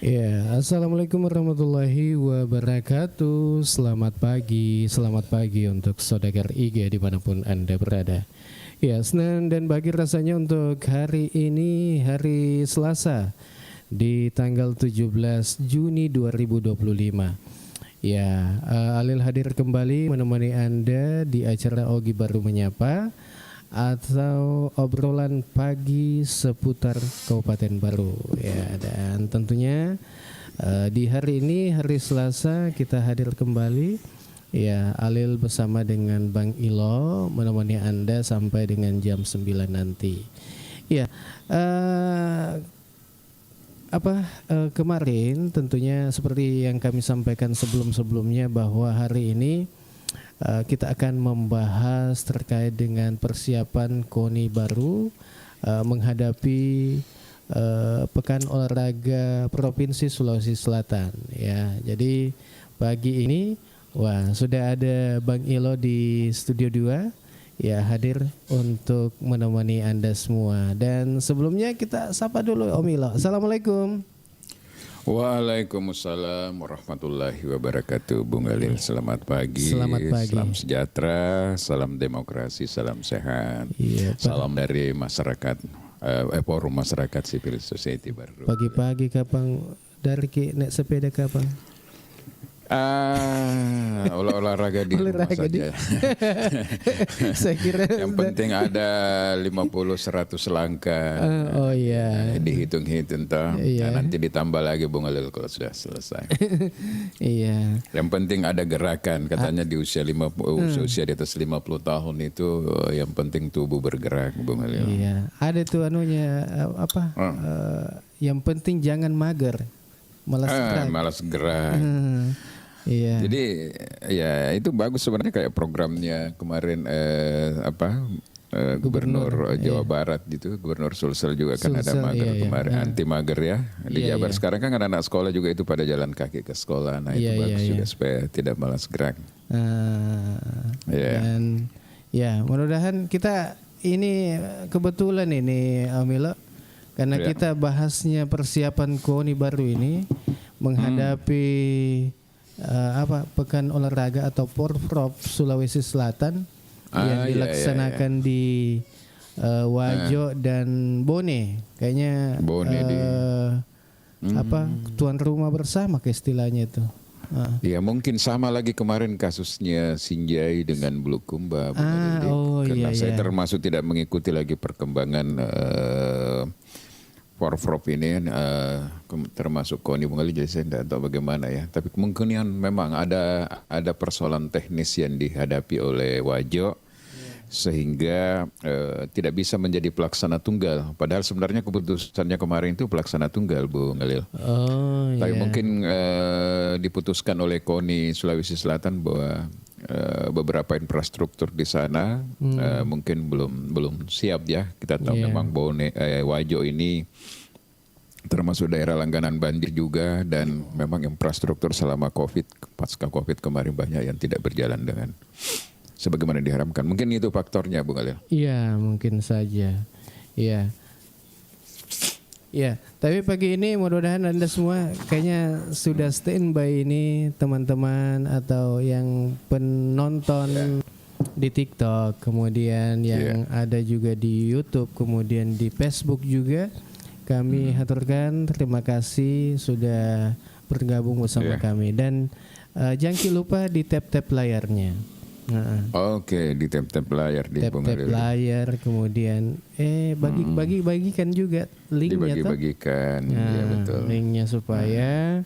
Ya, assalamualaikum warahmatullahi wabarakatuh. Selamat pagi untuk saudagar IG dimanapun Anda berada. Ya, senang dan bahagia rasanya untuk hari ini, hari Selasa di tanggal 17 Juni 2025. Ya, Alil hadir kembali menemani Anda di acara Ogi Baru Menyapa atau obrolan pagi seputar Kabupaten Baru. Ya, dan tentunya di hari ini, hari Selasa, kita hadir kembali. Ya, Alil bersama dengan Bang Ilo menemani Anda sampai dengan jam 9 nanti. Ya, kemarin tentunya seperti yang kami sampaikan sebelum-sebelumnya bahwa hari ini kita akan membahas terkait dengan persiapan KONI baru menghadapi Pekan Olahraga Provinsi Sulawesi Selatan. Ya, jadi pagi ini sudah ada Bang Ilo di Studio 2 ya, hadir untuk menemani Anda semua. Dan sebelumnya kita sapa dulu Om Ilo. Assalamualaikum. Waalaikumsalam warahmatullahi wabarakatuh. Bung Alil, selamat pagi. Selamat pagi. Salam sejahtera, salam demokrasi, salam sehat. Iya, salam dari masyarakat, Forum Masyarakat Sipil Society Baru. Pagi-pagi kapang dari nek sepeda kapang? Olahraga di rumah saja. Saya kira yang penting ada 50-100 langkah. Oh iya. Dihitung-hitung toh. Iya. Nah, nanti ditambah lagi Bung Alil kalau sudah selesai. Iya. Yang penting ada gerakan. Katanya di usia usia di atas 50 tahun itu yang penting tubuh bergerak, Bung Alil. Iya. Ada tuh anunya yang penting jangan mager. Malas gerak. Iya. Jadi ya itu bagus sebenarnya, kayak programnya kemarin Gubernur Jawa Barat gitu, Gubernur Sulsel juga kan ada mager kemarin, anti mager ya di Jabar. Sekarang kan anak-anak sekolah juga itu pada jalan kaki ke sekolah. Nah itu bagus juga supaya tidak malas gerak. Dan ya mudah-mudahan kita ini kebetulan ini Amilo, karena kita bahasnya persiapan KONI baru ini menghadapi Pekan Olahraga atau Porprov Sulawesi Selatan yang dilaksanakan di Wajo dan Bone. Kayaknya Bone tuan rumah bersama ke istilahnya itu. Ya mungkin sama lagi kemarin kasusnya Sinjai dengan Bulukumba. Karena saya termasuk tidak mengikuti lagi perkembangan Porprov ini, termasuk KONI Bung Ali, jadi saya tidak tahu bagaimana ya. Tapi kemungkinan memang ada persoalan teknis yang dihadapi oleh Wajo sehingga tidak bisa menjadi pelaksana tunggal. Padahal sebenarnya keputusannya kemarin itu pelaksana tunggal, Bung Alil. Tapi mungkin diputuskan oleh KONI Sulawesi Selatan bahwa beberapa infrastruktur di sana mungkin belum siap ya. Kita tahu memang Wajo ini termasuk daerah langganan banjir juga, dan memang infrastruktur selama pasca COVID kemarin banyak yang tidak berjalan dengan sebagaimana diharapkan. Mungkin itu faktornya, Bung Alil. Iya, mungkin saja. Iya. Ya, tapi pagi ini mudah-mudahan Anda semua kayaknya sudah standby ini, teman-teman atau yang penonton di TikTok, kemudian yang ada juga di YouTube, kemudian di Facebook juga. Kami haturkan terima kasih sudah bergabung bersama kami, dan jangan lupa di tap-tap layarnya. Oke, di tap-tap layar, di tap layar, kemudian bagikan juga linknya, dibagi-bagikan, betul. Linknya supaya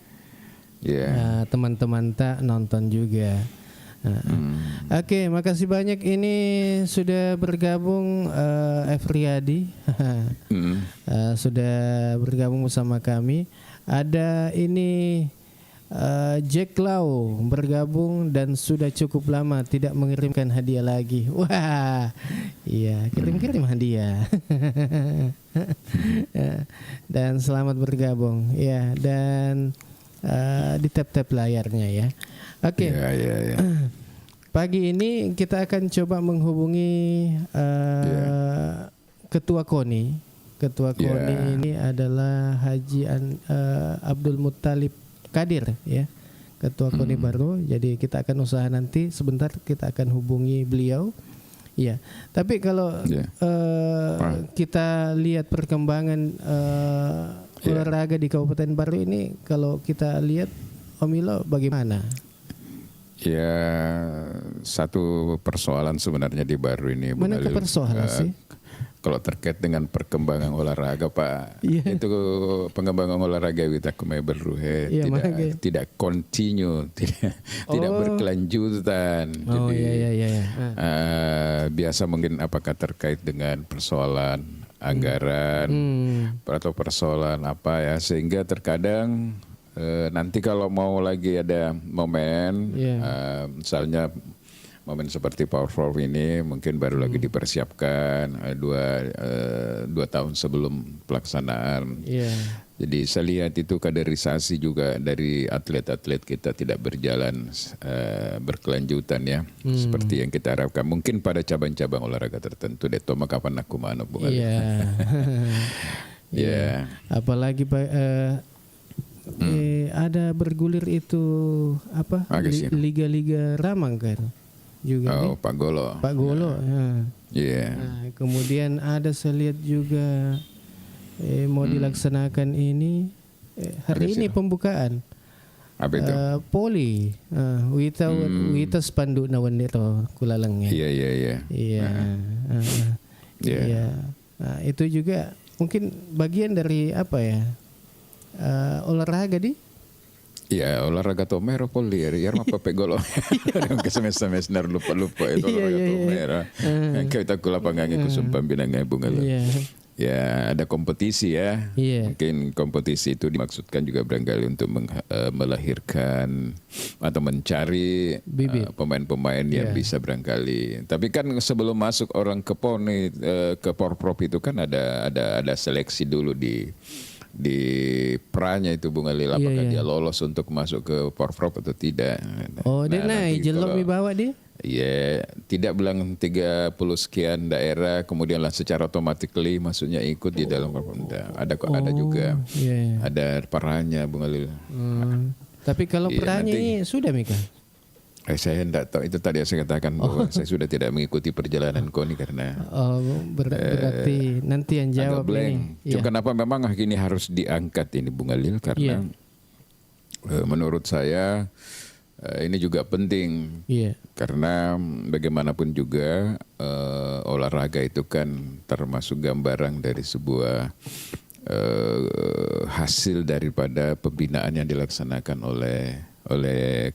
teman-teman tak nonton juga. Oke, makasih banyak ini sudah bergabung Efriadi sudah bergabung bersama kami. Ada ini Jack Lau bergabung dan sudah cukup lama tidak mengirimkan hadiah lagi. Wah, iya, kirim-kirim hadiah. Dan selamat bergabung ya, dan di tap-tap layarnya ya. Oke. Pagi ini kita akan coba menghubungi Ketua KONI Ketua KONI ini adalah Haji Abdul Muttalib Kadir ya. Ketua KONI baru. Jadi kita akan usaha nanti sebentar kita akan hubungi beliau. Ya. Tapi kalau kita lihat perkembangan olahraga di Kabupaten Baru ini, kalau kita lihat Om Ilo bagaimana? Ya, satu persoalan sebenarnya di Baru ini. Mana ke persoalan sih? Kalau terkait dengan perkembangan olahraga Pak, itu pengembangan olahraga kita kemai berruhe tidak continue, tidak berkelanjutan. Jadi biasa mungkin apakah terkait dengan persoalan anggaran atau persoalan apa ya, sehingga terkadang nanti kalau mau lagi ada momen, misalnya momen seperti Power Forum ini mungkin baru lagi dipersiapkan dua tahun sebelum pelaksanaan. Jadi saya lihat itu kaderisasi juga dari atlet-atlet kita tidak berjalan berkelanjutan ya, seperti yang kita harapkan. Mungkin pada cabang-cabang olahraga tertentu. Detoma kapan aku mana Bung Ali. Apalagi ada bergulir itu apa? Liga-liga Ramang kan? Juga Pak Golo. Pak Golo. Nah, kemudian ada saya lihat juga mau dilaksanakan ini hari ini pembukaan. Apa itu? Poli. Wita spandu nawandero kulalangnya. Iya. Nah, itu juga mungkin bagian dari apa ya? Olahraga di? Ya olahraga tomero poli ya mah Pak Golo. Yang semester lupa itu olahraga tomero. Yang kita ke lapangan ke sumpah binangnya Bung Ali. Ya ada kompetisi ya. Mungkin kompetisi itu dimaksudkan juga barangkali untuk melahirkan atau mencari pemain-pemain yang bisa barangkali. Tapi kan sebelum masuk orang ke PON ke Porprov itu kan ada seleksi dulu di pranya itu Bung Ali, apakah dia lolos untuk masuk ke Porprov atau tidak. Dia naik jelok dibawa dia? Iya, tidak bilang 30 sekian daerah kemudian lah secara otomatis maksudnya ikut di dalam Porprov. Ada juga ada perannya Bung Ali. Tapi kalau perannya ini sudah Mika? Saya tidak tahu, itu tadi saya katakan bahwa saya sudah tidak mengikuti perjalanan KONI karena berarti nanti yang jawab ini. Cuma kenapa memang ini harus diangkat ini Bung Alil karena menurut saya ini juga penting karena bagaimanapun juga olahraga itu kan termasuk gambaran dari sebuah hasil daripada pembinaan yang dilaksanakan oleh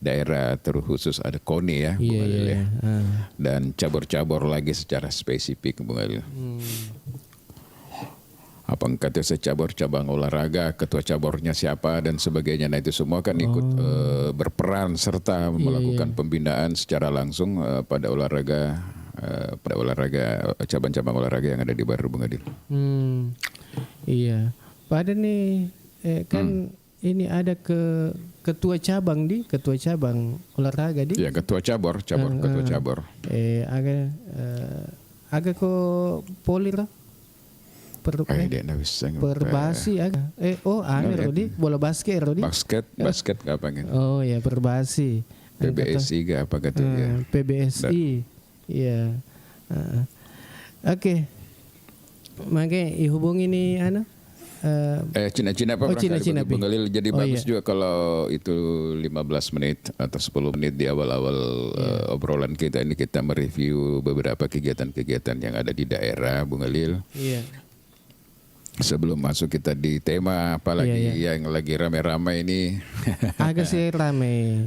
daerah, terkhusus ada KONI ya, Bung Alil ya. Dan cabur-cabur lagi secara spesifik Bung Alil. Apa kata cabur-cabang olahraga, ketua caburnya siapa dan sebagainya. Nah itu semua kan ikut berperan serta melakukan pembinaan secara langsung pada olahraga cabang-cabang olahraga yang ada di Baru Bung Alil. Iya. Pada nih kan ini ada ketua cabang olahraga di. Ya ketua cabur. Agak ko poli lah. Perbasi agak. Rodi bola basket Rodi. Basket kapan gitu. Oh ya perbasi. PBSI gak apa kata dia. PBSI. Iya. Oke. Makanya dihubungi nih Cina apa Cina Bung Alil. Jadi bagus juga kalau itu 15 menit atau 10 menit di awal-awal obrolan kita ini kita mereview beberapa kegiatan-kegiatan yang ada di daerah Bung Alil. Sebelum masuk kita di tema apalagi yang lagi rame-rame ini. Agak sih rame.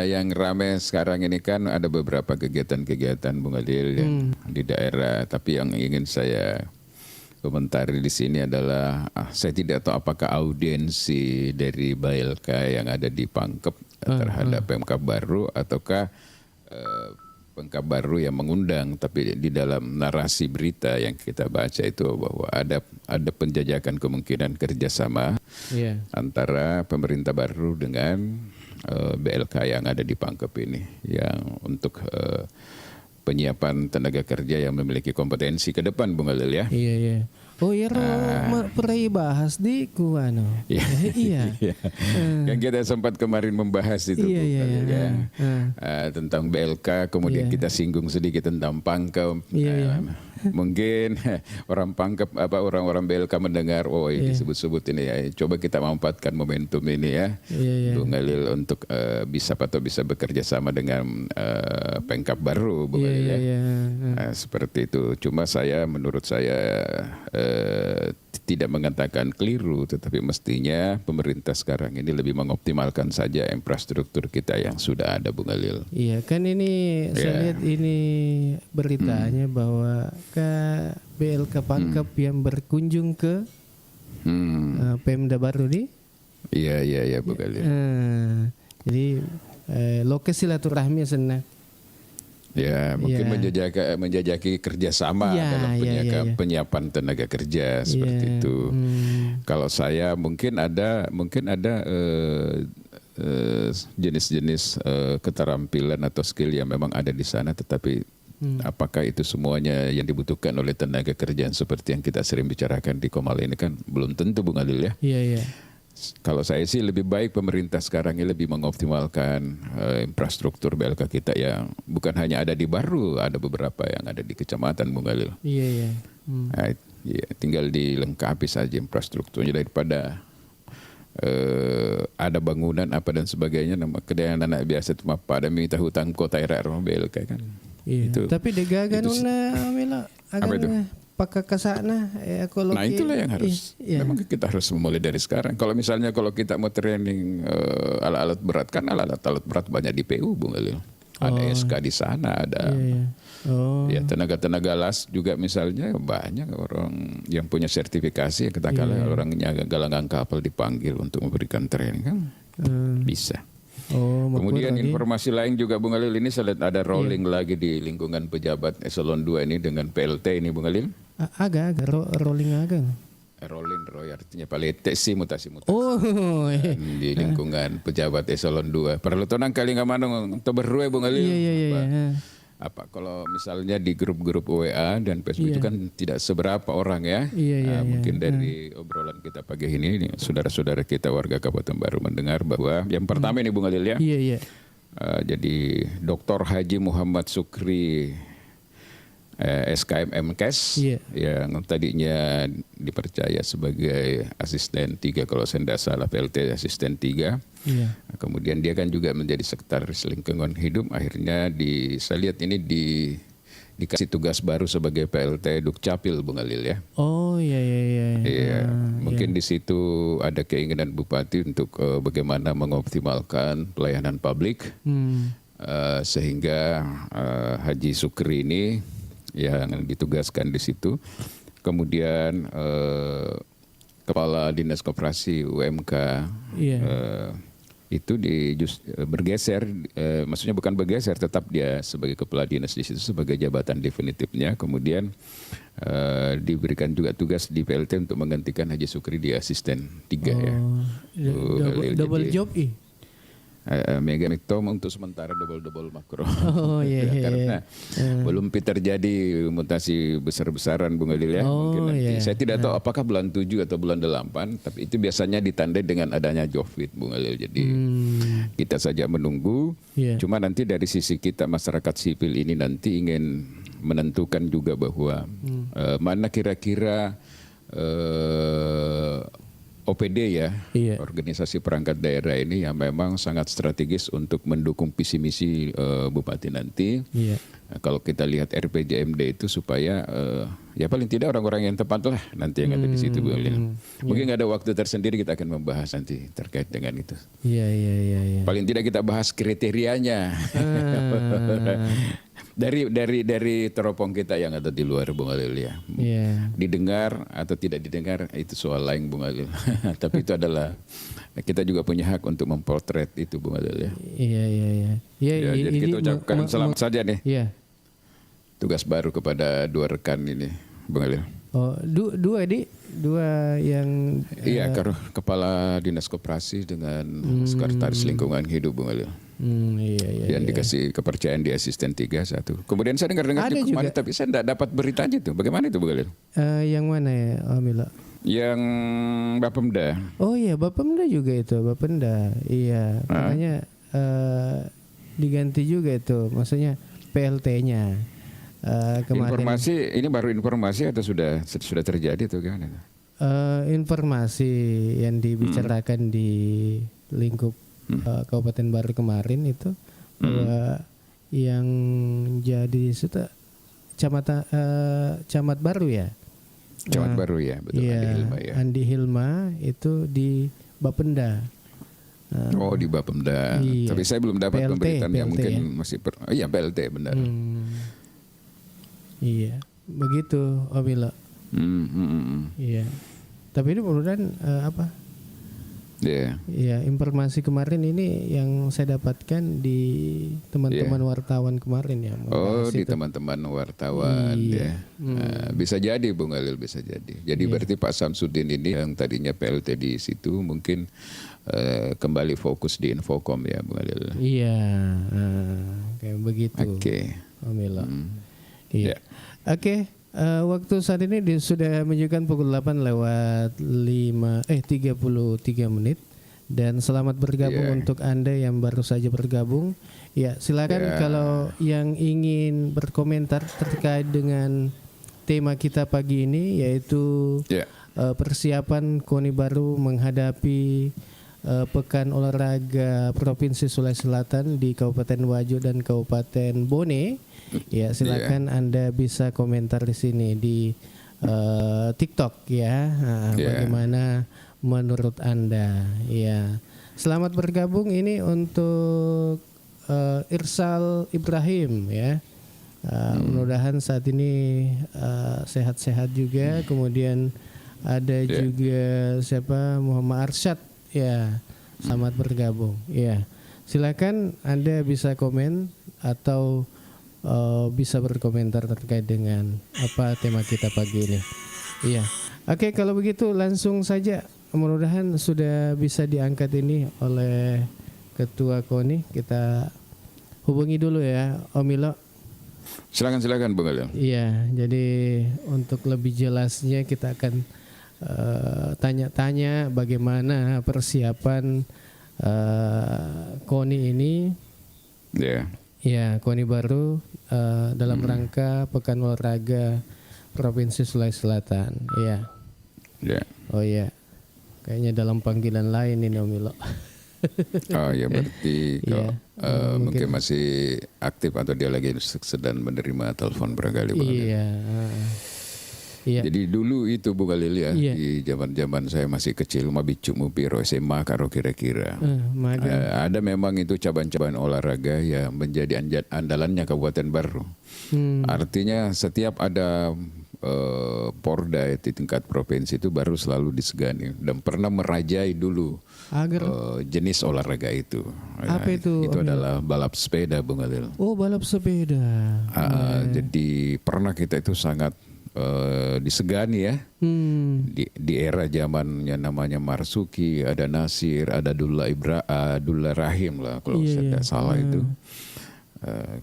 Yang rame sekarang ini kan ada beberapa kegiatan-kegiatan Bung Alil yang di daerah, tapi yang ingin saya komentari di sini adalah saya tidak tahu apakah audiensi dari BLK yang ada di Pangkep terhadap Pemkab Baru ataukah Pemkab Baru yang mengundang, tapi di dalam narasi berita yang kita baca itu bahwa ada penjajakan kemungkinan kerjasama antara pemerintah baru dengan BLK yang ada di Pangkep ini yang untuk penyiapan tenaga kerja yang memiliki kompetensi ke depan Bung Alil ya. Iya, iya. Oh ya, pernah bahas di kuano. Iya. Iya. Iya. Yang kita sempat kemarin membahas itu Iya, Bung iya, Alil iya. ya. Tentang BLK, kemudian Iya. kita singgung sedikit tentang pangkep. Iya, iya. Mungkin orang pangkep orang-orang BLK mendengar Iya. disebut-sebut ini ya. Coba kita manfaatkan momentum ini ya. Iya, iya. Bung Alil untuk bisa bekerja sama dengan Pengkap baru Bung Iya, Alil iya, ya. iya. Seperti itu. Cuma menurut saya tidak mengatakan keliru, tetapi mestinya pemerintah sekarang ini lebih mengoptimalkan saja infrastruktur kita yang sudah ada Bung Alil. Iya, kan ini saya lihat ini beritanya bahwa ke BLK Pangkep yang berkunjung ke Pemda baru nih. Iya Bung Alil. Jadi lokasi silaturahmi sana. Ya, mungkin Iya. menjajaki kerjasama dalam penyiapan tenaga kerja seperti itu. Kalau saya mungkin ada jenis-jenis keterampilan atau skill yang memang ada di sana, tetapi apakah itu semuanya yang dibutuhkan oleh tenaga kerja seperti yang kita sering bicarakan di Komal ini kan belum tentu Bung Alil ya. Iya, iya. Kalau saya sih lebih baik pemerintah sekarang ini lebih mengoptimalkan infrastruktur BLK kita yang bukan hanya ada di Baru, ada beberapa yang ada di kecamatan Bung Alil. Iya, iya. Nah, ya, tinggal dilengkapi saja infrastrukturnya daripada ada bangunan apa dan sebagainya. Nama kedai anak biasa cuma pada minta hutang kota era BLK kan. Iya. Itu. Tapi degaganuna Mela Apa itu? agak pakakasana Nah itulah yang harus. Iya. Memang kita harus memulai dari sekarang. Kalau misalnya kita mau training alat-alat berat kan alat berat banyak di PU Bung Alil. Ada SK di sana, ada. Iya. Oh. Ya tenaga las juga misalnya banyak orang yang punya sertifikasi katakanlah orangnya galangan kapal dipanggil untuk memberikan training kan bisa. Oh, Kemudian lagi. informasi lain juga Bung Alil ini saya lihat ada rolling lagi di lingkungan pejabat eselon 2 ini dengan PLT ini Bung Alil. Agak rolling agak. Rolling Roy artinya palete sih mutasi. Oh, Di lingkungan pejabat eselon 2. Perlu tonang kali nggak manong teberue Bung Alil. iya. Apa kalau misalnya di grup-grup WA dan Facebook itu kan tidak seberapa orang ya. Iya. Mungkin dari obrolan kita pagi ini saudara-saudara kita warga Kabupaten Baru mendengar bahwa yang pertama ini Bung Alil ya. Iya. Jadi Dr. Haji Muhammad Sukri SKM MKes yang tadinya dipercaya sebagai asisten 3 kalau saya tidak salah PLT asisten 3. Iya. Kemudian dia kan juga menjadi sekretaris lingkungan hidup. Akhirnya saya lihat ini dikasih tugas baru sebagai PLT Dukcapil Bung Alil ya. Oh iya. Iya, mungkin di situ ada keinginan Bupati untuk bagaimana mengoptimalkan pelayanan publik sehingga Haji Sukri ini yang ditugaskan di situ. Kemudian Kepala Dinas Koperasi UMK itu bergeser, maksudnya bukan bergeser, tetap dia sebagai kepala dinas di situ sebagai jabatan definitifnya. Kemudian diberikan juga tugas di PLT untuk menggantikan Haji Sukri di asisten 3 ya. Double job Mega Tom untuk sementara double makro. Oh iya. Karena belum terjadi mutasi besar-besaran Bung Alil ya. Mungkin nanti. Saya tidak tahu apakah bulan 7 atau bulan 8, tapi itu biasanya ditandai dengan adanya Jovit Bung Alil. Jadi kita saja menunggu. Cuma nanti dari sisi kita masyarakat sipil ini nanti ingin menentukan juga bahwa mana kira-kira OPD ya, organisasi perangkat daerah ini yang memang sangat strategis untuk mendukung visi misi Bupati nanti. Nah, kalau kita lihat RPJMD itu supaya ya paling tidak orang-orang yang tepat lah nanti yang ada di situ Bu Alil. Mungkin ada waktu tersendiri kita akan membahas nanti terkait dengan itu. Iya. Paling tidak kita bahas kriterianya. Dari teropong kita yang ada di luar Bung Alil ya. Didengar atau tidak didengar itu soal lain Bung Alil. Tapi itu adalah kita juga punya hak untuk mempotret itu Bung Alil ya. Iya. Jadi kita ucapkan selamat saja nih. Iya. Tugas baru kepada 2 rekan ini Bung Alil. Oh, dua yang Iya, Kepala Dinas Koperasi dengan Sekretaris Lingkungan Hidup Bung Alil. Iya. Dan dikasih kepercayaan di asisten 3-1. Kemudian saya dengar-dengar Ada juga kemarin, juga. tapi saya tidak dapat beritanya itu. Bagaimana itu Bu Khalil? Yang mana ya, Milo? Yang Bapemda. Oh iya, Bapemda juga itu, Bapemda. Iya, makanya diganti juga itu, maksudnya PLT-nya kemarin. Ini baru informasi atau sudah terjadi atau gimana? Informasi yang dibicarakan di lingkup Kabupaten Baru kemarin itu bahwa yang jadi camat baru ya. Camat baru ya, betul. Iya, Andi Hilma ya. Andi Hilma itu di Bapenda. Oh di Bapemda. Iya. Tapi saya belum dapat PLT, pemberitaan yang mungkin ya. masih iya PLT benar. Iya, begitu Milo. Iya. Tapi ini mudah-mudahan Iya. ya, informasi kemarin ini yang saya dapatkan di teman-teman wartawan kemarin ya. Oh, di itu. teman-teman wartawan Iya. ya. Bisa jadi Bung Khalil, bisa jadi. Jadi berarti Pak Samsudin ini yang tadinya PLT di situ mungkin kembali fokus di Infocom ya Bung Khalil. Iya, kayak begitu. Oke. Milo. Ya. Iya. Oke. Waktu saat ini sudah menunjukkan pukul 8 lewat 33 menit. Dan selamat bergabung untuk Anda yang baru saja bergabung. Ya, silakan kalau yang ingin berkomentar terkait dengan tema kita pagi ini, yaitu persiapan KONI Baru menghadapi Pekan Olahraga Provinsi Sulawesi Selatan di Kabupaten Wajo dan Kabupaten Bone. Ya, silakan Anda bisa komentar di sini di TikTok ya. Bagaimana menurut Anda? Ya. Selamat bergabung ini untuk Irsal Ibrahim ya. Mudah-mudahan saat ini sehat-sehat juga. Kemudian ada juga siapa, Muhammad Arsyad ya. Selamat bergabung. Ya. Silakan Anda bisa komen atau bisa berkomentar terkait dengan apa tema kita pagi ini. Iya. Oke, kalau begitu langsung saja. Mudah-mudahan sudah bisa diangkat ini oleh Ketua KONI. Kita hubungi dulu ya, Om Milo. Silakan Bung Khalil. Iya, jadi untuk lebih jelasnya kita akan tanya-tanya bagaimana persiapan KONI ini. Ya, KONI Baru dalam rangka Pekan Olahraga Provinsi Sulawesi Selatan. Iya. Oh iya. Kayaknya dalam panggilan lain ini Om Milo. Oh ya, berarti kalau mungkin masih aktif atau dia lagi sedang menerima telepon barangkali. Iya. Jadi dulu itu Bu Khalil ya, di zaman-zaman saya masih kecil, mabicu mupiro SMA karo kira-kira. Ada memang itu cabang-cabang olahraga yang menjadi andalannya Kabupaten Baru. Artinya setiap ada Porda di tingkat provinsi itu baru selalu disegani dan pernah merajai dulu jenis olahraga itu. Apa itu? Itu adalah balap sepeda Bung Khalil. Oh, balap sepeda. Jadi pernah kita itu sangat disegani ya. Di era zamannya namanya Marsuki, ada Nasir, ada Abdullah Rahim lah kalau saya tidak salah itu.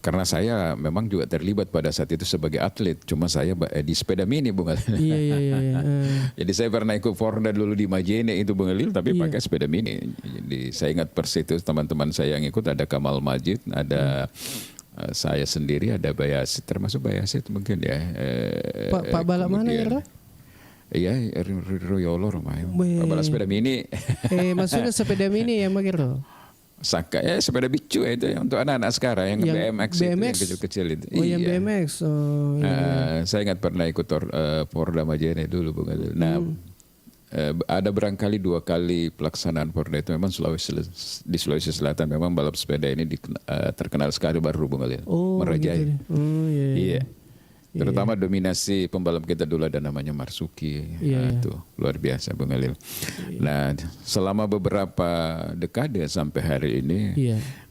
Karena saya memang juga terlibat pada saat itu sebagai atlet, cuma saya di sepeda mini Bung Khalil. Iya. Jadi saya pernah ikut Porda dulu di Majene itu Bung Khalil, tapi pakai sepeda mini. Jadi saya ingat persis itu teman-teman saya yang ikut ada Kamal Majid, ada saya sendiri, ada Bayasit, termasuk Bayasit mungkin ya. Pak balap mana ya? Iya, Royolo rumahnya. Pak balap sepeda mini. Maksudnya sepeda mini ya Magiro? Saka ya sepeda bicu itu ya, untuk anak-anak sekarang yang BMX itu yang kecil-kecil itu. Oh, yang BMX. Oh, iya. Saya ingat pernah ikut Porda Majene dulu Bung Khalil. Nah, ada barangkali 2 kali pelaksanaan Porda itu memang di Sulawesi Selatan memang balap sepeda ini terkenal sekali baru Bung Khalil. Merajai. Gitu. Iya. Terutama dominasi pembalap kita dulu ada namanya Marsuki. Itu luar biasa Bung Khalil. Nah, selama beberapa dekade sampai hari ini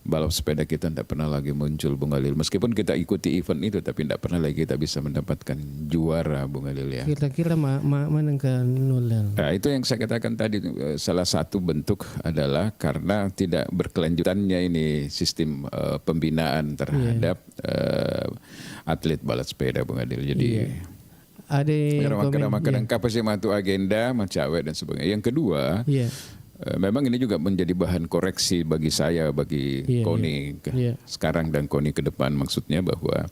balap sepeda kita tidak pernah lagi muncul, Bung Halil. Meskipun kita ikuti event itu, tapi tidak pernah lagi kita bisa mendapatkan juara, Bung Halil ya. Kira-kira mana kan nulal? Nah, itu yang saya katakan tadi, salah satu bentuk adalah karena tidak berkelanjutannya ini sistem pembinaan terhadap atlet balap sepeda, Bung Halil. Jadi ada kadang-kadang kapasitas matu agenda, macawet dan sebagainya. Yang kedua, memang ini juga menjadi bahan koreksi bagi saya, bagi KONI sekarang dan KONI ke depan. Maksudnya bahwa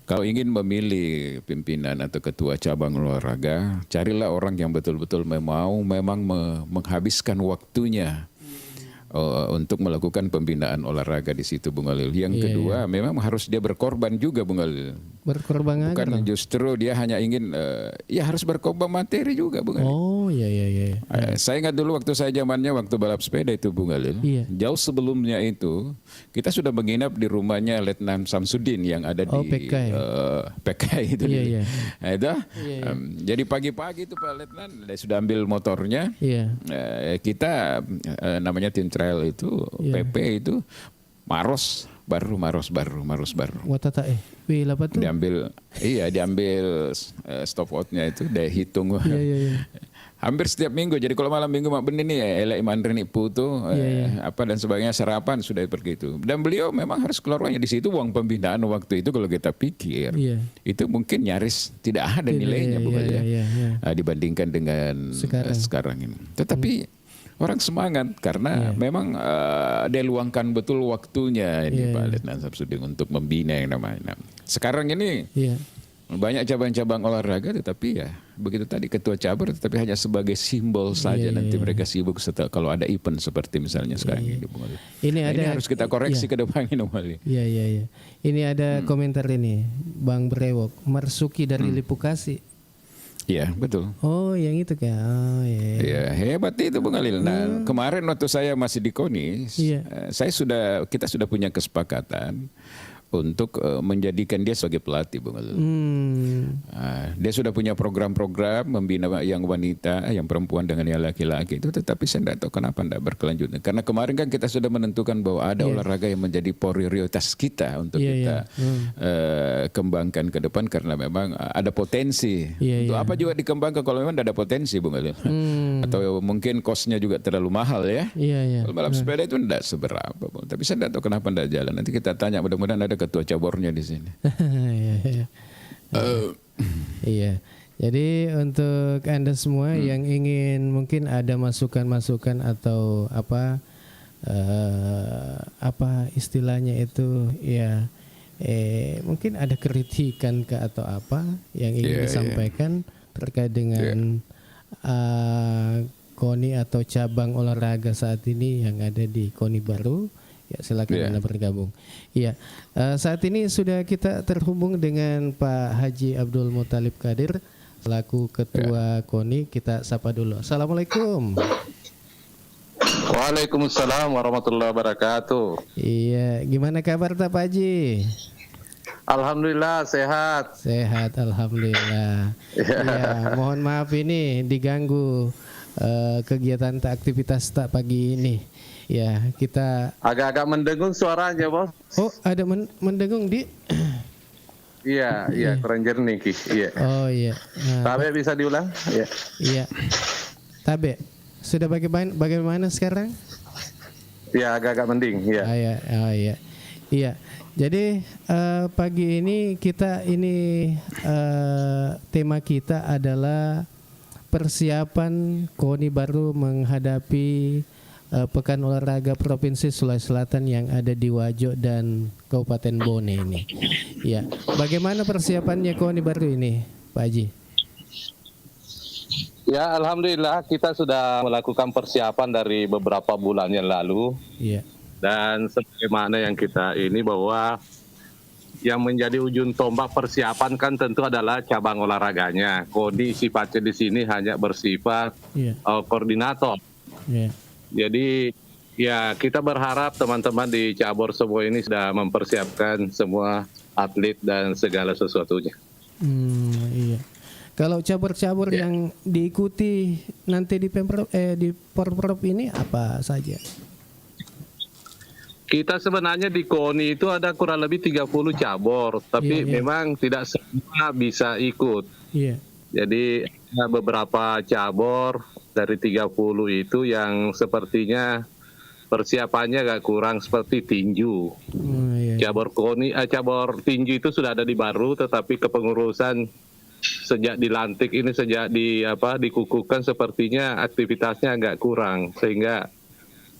kalau ingin memilih pimpinan atau ketua cabang olahraga, carilah orang yang betul-betul memang menghabiskan waktunya untuk melakukan pembinaan olahraga di situ, Bung Halil. Yang kedua, memang harus dia berkorban juga, Bung Halil. Berkorban bukan justru dia hanya ingin harus berkorban materi juga, Bung Halil. Oh iya. Saya ingat dulu waktu saya zamannya waktu balap sepeda itu, Bung Halil. Jauh sebelumnya itu kita sudah menginap di rumahnya Letnan Samsudin yang ada di PKI itu. Nah, itu jadi pagi-pagi itu Pak Letnan dia sudah ambil motornya. Kita namanya tim trail itu PP itu Maros baru. Watata berapa tuh? Diambil stopwatch-nya itu, dia hitung. Hampir setiap minggu. Jadi kalau malam minggu mak benih nih elek mandreni putu apa dan sebagainya, sarapan sudah pergi itu. Dan beliau memang harus keluar uangnya di situ. Uang pembinaan waktu itu kalau kita pikir itu mungkin nyaris tidak ada nilainya dibandingkan dengan sekarang ini. Tetapi orang semangat karena memang dia luangkan betul waktunya ini Pak Letnan Samsudin untuk membina yang namanya. Sekarang ini banyak cabang-cabang olahraga, tetapi begitu tadi ketua cabur, tetapi hanya sebagai simbol saja. Nanti mereka sibuk setelah kalau ada event seperti misalnya sekarang ini. Ini harus kita koreksi ke depan ini. Iya. Ini ada komentar ini, Bang Brewok, Marsuki dari Lipukasi. Iya betul. Oh yang itu kan. Iya hebat itu Bung Halil. Nah kemarin waktu saya masih di KONI, kita sudah punya kesepakatan untuk menjadikan dia sebagai pelatih, Bung Halil. Dia sudah punya program-program membina yang wanita, yang perempuan dengan yang laki-laki itu, tetapi saya tidak tahu kenapa tidak berkelanjutan. Karena kemarin kan kita sudah menentukan bahwa ada olahraga yang menjadi prioritas kita untuk kita kembangkan ke depan karena memang ada potensi. Untuk apa juga dikembangkan kalau memang tidak ada potensi, Bung Halil. Atau mungkin kosnya juga terlalu mahal ya. Kalau balap sepeda itu tidak seberapa, tapi saya tidak tahu kenapa tidak jalan. Nanti kita tanya, mudah-mudahan ada ketua cabornya di sini. Iya. Jadi untuk Anda semua yang ingin mungkin ada masukan-masukan atau apa istilahnya itu mungkin ada kritikan ke atau apa yang ingin disampaikan terkait dengan KONI atau cabang olahraga saat ini yang ada di KONI baru. Ya silakan Anda bergabung. Iya, saat ini sudah kita terhubung dengan Pak Haji Abdul Muthalib Qadir selaku Ketua KONI. Kita sapa dulu. Assalamualaikum. Waalaikumsalam warahmatullahi wabarakatuh. Iya, gimana kabar Pak Haji? Alhamdulillah sehat. Sehat, alhamdulillah. Ya, mohon maaf ini diganggu kegiatan aktivitas tak pagi ini. Ya, kita agak-agak mendengung suaranya, Bos. Oh, ada mendengung di? Iya, kurang jernih, Ki. Iya. Oh, iya. Nah, Tabe bisa diulang? Iya. Iya. Tabe, sudah bagaimana sekarang? Iya, agak-agak mending, iya. Iya. Jadi pagi ini tema kita adalah persiapan KONI baru menghadapi Pekan Olahraga Provinsi Sulawesi Selatan yang ada di Wajo dan Kabupaten Bone ini. Ya, bagaimana persiapannya KONI baru ini, Pak Haji? Ya, alhamdulillah kita sudah melakukan persiapan dari beberapa bulan yang lalu. Iya. Dan sebagaimana yang kita ini bahwa yang menjadi ujung tombak persiapan kan tentu adalah cabang olahraganya. KONI sifatnya di sini hanya bersifat koordinator. Iya. Jadi ya kita berharap teman-teman di cabur semua ini sudah mempersiapkan semua atlet dan segala sesuatunya. Iya. Kalau cabur-cabur yang diikuti nanti di Porprov ini apa saja? Kita sebenarnya di KONI itu ada kurang lebih 30 cabur, tapi memang tidak semua bisa ikut. Iya. Jadi ada beberapa cabur dari 30 itu yang sepertinya persiapannya agak kurang, seperti tinju. Cabur KONI, cabur tinju itu sudah ada di Baru, tetapi kepengurusan sejak dilantik ini, sejak dikukuhkan, sepertinya aktivitasnya agak kurang, sehingga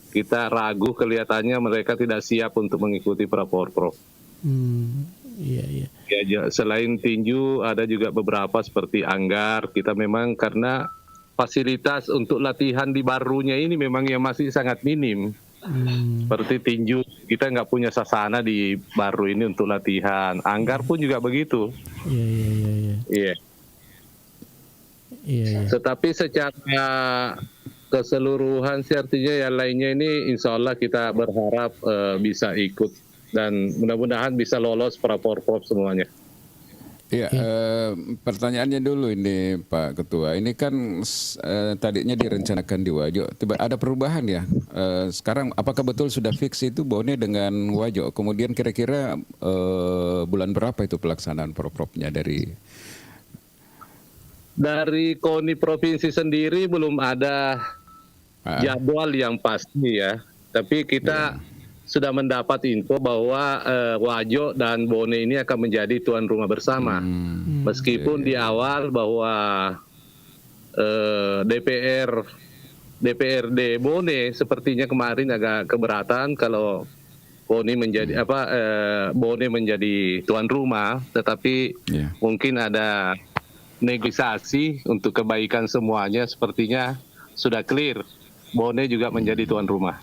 kita ragu kelihatannya mereka tidak siap untuk mengikuti Praporprov. Iya. Ya, selain tinju ada juga beberapa seperti anggar. Kita memang karena fasilitas untuk latihan di Barunya ini memang yang masih sangat minim. Seperti tinju, kita nggak punya sasana di Baru ini untuk latihan. Anggar pun juga begitu. Iya. Tetapi secara keseluruhan sih, artinya yang lainnya ini insya Allah kita berharap bisa ikut dan mudah-mudahan bisa lolos Praporprov semuanya. Iya, pertanyaannya dulu ini Pak Ketua, ini kan tadinya direncanakan di Wajo, tiba ada perubahan ya. Sekarang apakah betul sudah fix itu Bone dengan Wajo? Kemudian kira-kira bulan berapa itu pelaksanaan Proprovnya dari KONI provinsi sendiri belum ada jadwal yang pasti ya. Tapi kita sudah mendapat info bahwa Wajo dan Bone ini akan menjadi tuan rumah bersama. Meskipun di awal bahwa DPRD Bone sepertinya kemarin agak keberatan kalau KONI menjadi Bone menjadi tuan rumah, tetapi mungkin ada negosiasi untuk kebaikan semuanya, sepertinya sudah clear. Bone juga menjadi tuan rumah.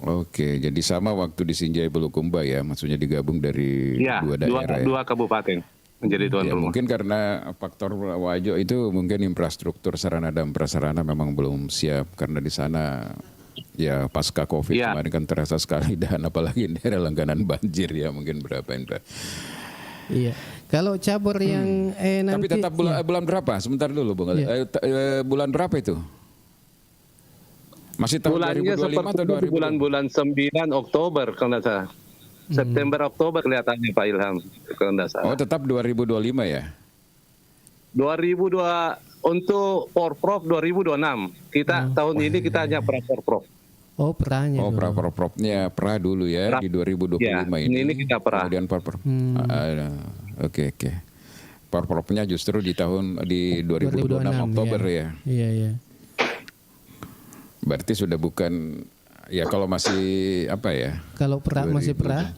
Oke, jadi sama waktu di Sinjai Bulukumba ya, maksudnya digabung dari dua daerah. Dua kabupaten menjadi tuan rumah. Mungkin karena faktor Wajo itu mungkin infrastruktur sarana dan prasarana memang belum siap, karena di sana ya pasca Covid kemarin kan terasa sekali, dan apalagi daerah langganan banjir ya, mungkin berapa ini. Iya. Kalau cabur yang nanti. Tapi tetap bulan berapa? Sebentar dulu Bung Ali. Bulan berapa itu? Masih tahun bulannya 2025 atau 2020? Bulan-bulan 9 Oktober kalau tidak salah. September Oktober kelihatannya Pak Ilham kalau tidak salah. Oh, tetap 2025 ya? 2002 untuk Porprov 2026. Kita tahun ini kita hanya Praporprov. Oh, peranya. Oh, Praporprovnya dulu ya di 2025 ini kita pra. Kemudian Porprov. Oke. Porprovnya justru di 2026 Oktober ya. Iya. Berarti sudah bukan ya, kalau masih apa ya? Kalau masih pra?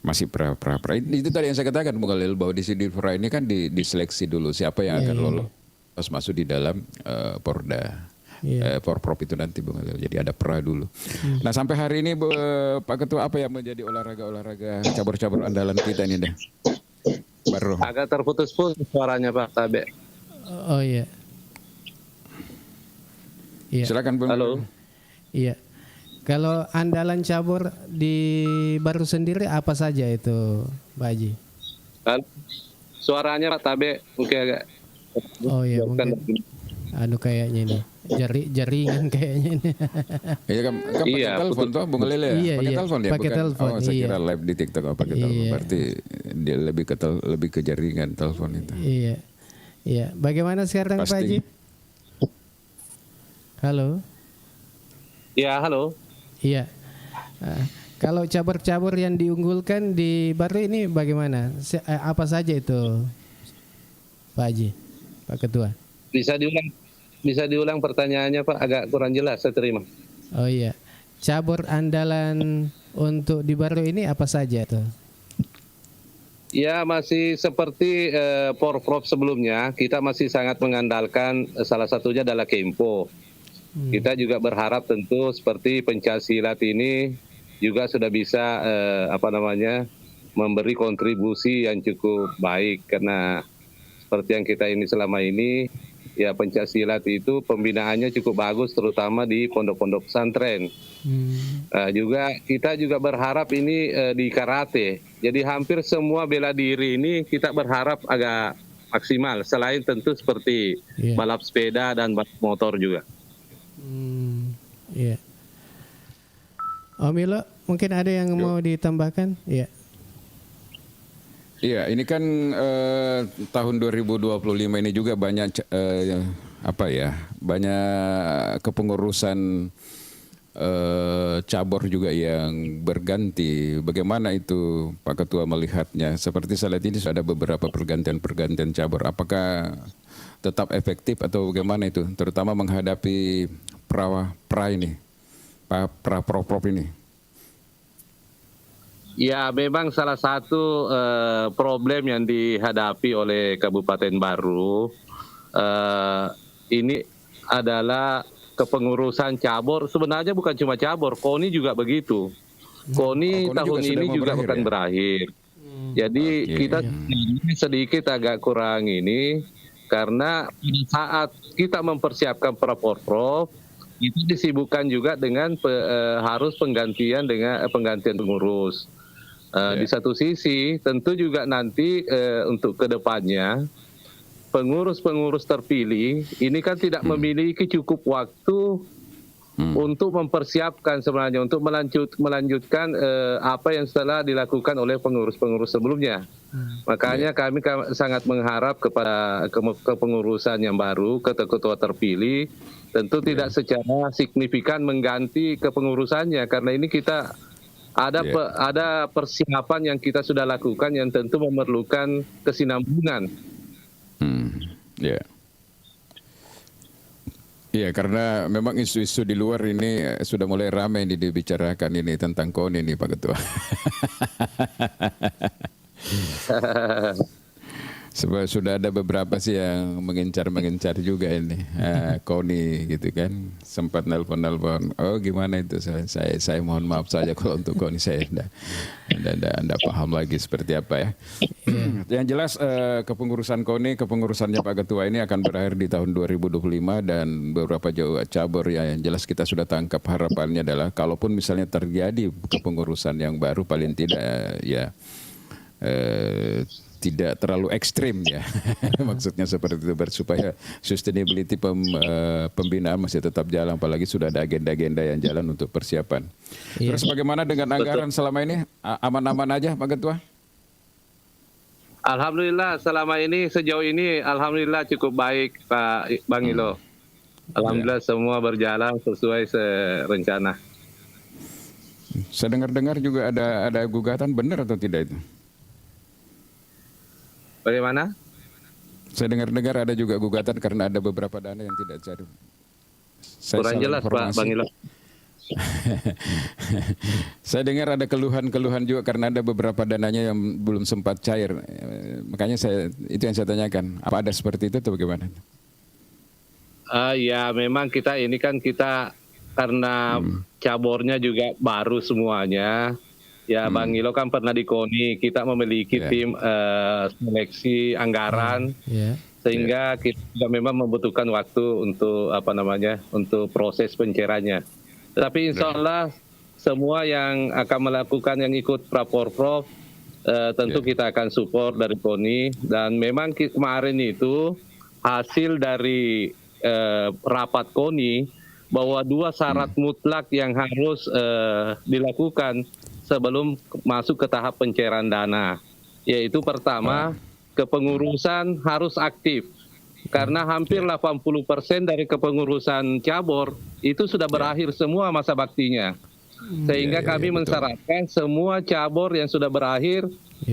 Masih pra. Itu tadi yang saya katakan Bung Khalil, bahwa di sini pra ini kan diseleksi dulu siapa yang akan lolos masuk di dalam Porda. Porprov itu nanti Bung Khalil. Jadi ada pra dulu. Nah, sampai hari ini Pak Ketua, apa yang menjadi olahraga cabur-cabur andalan kita ini deh? Baru. Agak terputus-putus suaranya Pak Tabe. Oh iya. Silakan Bung. Halo. Iya. Kalau andalan cabur di Baru sendiri apa saja itu, Pak Haji? Suaranya Pak Tabe mungkin agak. Oh iya, mungkin kayaknya ini jaringan kayaknya ini. Iya kan pakai telepon tuh Bung Khalil ya? Pakai telepon ya? Pakai telepon. Saya kira live di TikTok pakai telepon. Berarti dia lebih ke jaringan telepon itu. Iya. Bagaimana sekarang Pak Haji? Halo. Ya, halo. Iya. Kalau cabur-cabur yang diunggulkan di Baru ini bagaimana? Apa saja itu, Pak Haji, Pak Ketua? Bisa diulang pertanyaannya Pak, agak kurang jelas saya terima. Oh iya. Cabur andalan untuk di Baru ini apa saja tuh? Ya, masih seperti Porprov sebelumnya, kita masih sangat mengandalkan salah satunya adalah Kempo. Kita juga berharap tentu seperti pencaksilat ini juga sudah bisa memberi kontribusi yang cukup baik, karena seperti yang kita ini selama ini ya, pencaksilat itu pembinaannya cukup bagus, terutama di pondok-pondok pesantren. Kita juga berharap ini di karate. Jadi hampir semua bela diri ini kita berharap agak maksimal. Selain tentu seperti balap sepeda dan balap motor juga. Om Ilo, mungkin ada yang mau ditambahkan? Ya. Iya, ini kan tahun 2025 ini juga banyak banyak kepengurusan cabur juga yang berganti. Bagaimana itu Pak Ketua melihatnya? Seperti saya lihat ini sudah ada beberapa pergantian cabur. Apakah tetap efektif atau bagaimana itu? Terutama menghadapi pra-prop ini. Ya, memang salah satu problem yang dihadapi oleh Kabupaten Baru ini adalah kepengurusan cabur. Sebenarnya bukan cuma cabur, KONI juga begitu. KONI tahun ini juga akan berakhir. Jadi kita sedikit agak kurang ini karena saat kita mempersiapkan Praporprov itu disibukkan juga dengan harus penggantian pengurus. Di satu sisi tentu juga nanti untuk kedepannya pengurus-pengurus terpilih ini kan tidak memiliki cukup waktu untuk mempersiapkan sebenarnya untuk melanjutkan apa yang telah dilakukan oleh pengurus-pengurus sebelumnya. Makanya kami sangat mengharap kepada kepengurusan yang baru, ketua terpilih tentu tidak secara signifikan mengganti kepengurusannya karena ini kita ada persiapan yang kita sudah lakukan yang tentu memerlukan kesinambungan. Iya, karena memang isu-isu di luar ini sudah mulai ramai dibicarakan ini tentang KONI ini Pak Ketua. Sebab sudah ada beberapa sih yang mengincar juga ini KONI gitu kan, sempat nelpon, oh gimana itu, saya mohon maaf saja kalau untuk KONI saya enggak paham lagi seperti apa ya. Yang jelas kepengurusan KONI, kepengurusannya Pak Ketua ini akan berakhir di tahun 2025 dan beberapa cabur yang jelas kita sudah tangkap. Harapannya adalah kalaupun misalnya terjadi kepengurusan yang baru paling tidak tidak terlalu ekstrim ya. Maksudnya seperti itu supaya sustainability pembinaan masih tetap jalan, apalagi sudah ada agenda-agenda yang jalan untuk persiapan. Terus bagaimana dengan anggaran selama ini? Aman-aman aja Pak Ketua? Alhamdulillah selama ini sejauh ini alhamdulillah cukup baik Pak Bang Ilo. Alhamdulillah semua berjalan sesuai rencana. Saya dengar-dengar juga ada gugatan, benar atau tidak itu? Bagaimana? Saya dengar-dengar ada juga gugatan karena ada beberapa dana yang tidak cari. Kurang jelas Pak Bang Ilo. Saya dengar ada keluhan-keluhan juga karena ada beberapa dananya yang belum sempat cair. Makanya itu yang saya tanyakan. Apa ada seperti itu atau bagaimana? Ya memang kita karena cabornya juga baru semuanya. Ya Bang Ilo kan pernah di KONI, kita memiliki tim seleksi anggaran, sehingga kita juga memang membutuhkan waktu untuk untuk proses pencairannya. Tapi insya Allah semua yang akan melakukan yang ikut Praporprov tentu kita akan support dari KONI, dan memang kemarin itu hasil dari rapat KONI bahwa 2 syarat mutlak yang harus dilakukan sebelum masuk ke tahap pencairan dana, yaitu pertama kepengurusan harus aktif karena hampir 80% dari kepengurusan cabur itu sudah berakhir semua masa baktinya, sehingga kami mensyaratkan semua cabur yang sudah berakhir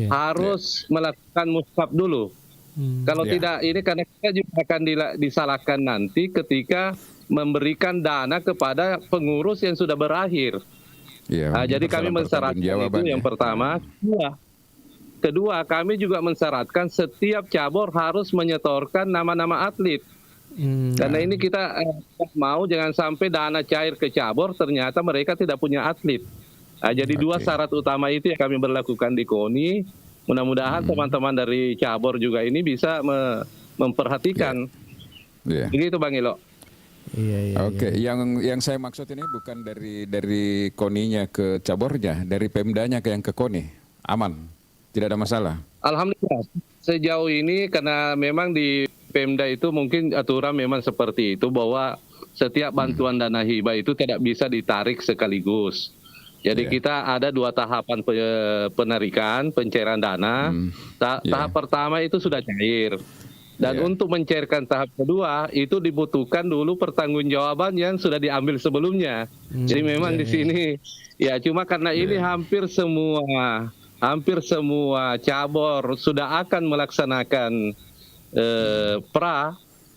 harus melakukan muskap dulu. Kalau tidak ini karena kita juga akan disalahkan nanti ketika memberikan dana kepada pengurus yang sudah berakhir. Jadi kami mensyaratkan itu yang pertama. Kedua, kami juga mensyaratkan setiap cabur harus menyetorkan nama-nama atlet. Karena ini kita mau jangan sampai dana cair ke cabur ternyata mereka tidak punya atlet. Jadi 2 syarat utama itu yang kami berlakukan di KONI. Mudah-mudahan teman-teman dari cabur juga ini bisa memperhatikan. Begitu Bang Ilo. Oke. Yang saya maksud ini bukan dari KONI-nya ke cabornya, dari Pemdanya yang ke KONI. Aman, tidak ada masalah. Alhamdulillah sejauh ini karena memang di Pemda itu mungkin aturan memang seperti itu bahwa setiap bantuan dana hibah itu tidak bisa ditarik sekaligus. Jadi kita ada 2 tahapan penarikan, pencairan dana. Tahap pertama itu sudah cair. Dan untuk mencairkan tahap kedua itu dibutuhkan dulu pertanggungjawaban yang sudah diambil sebelumnya. Jadi memang di sini ya cuma karena ini hampir semua cabur sudah akan melaksanakan pra.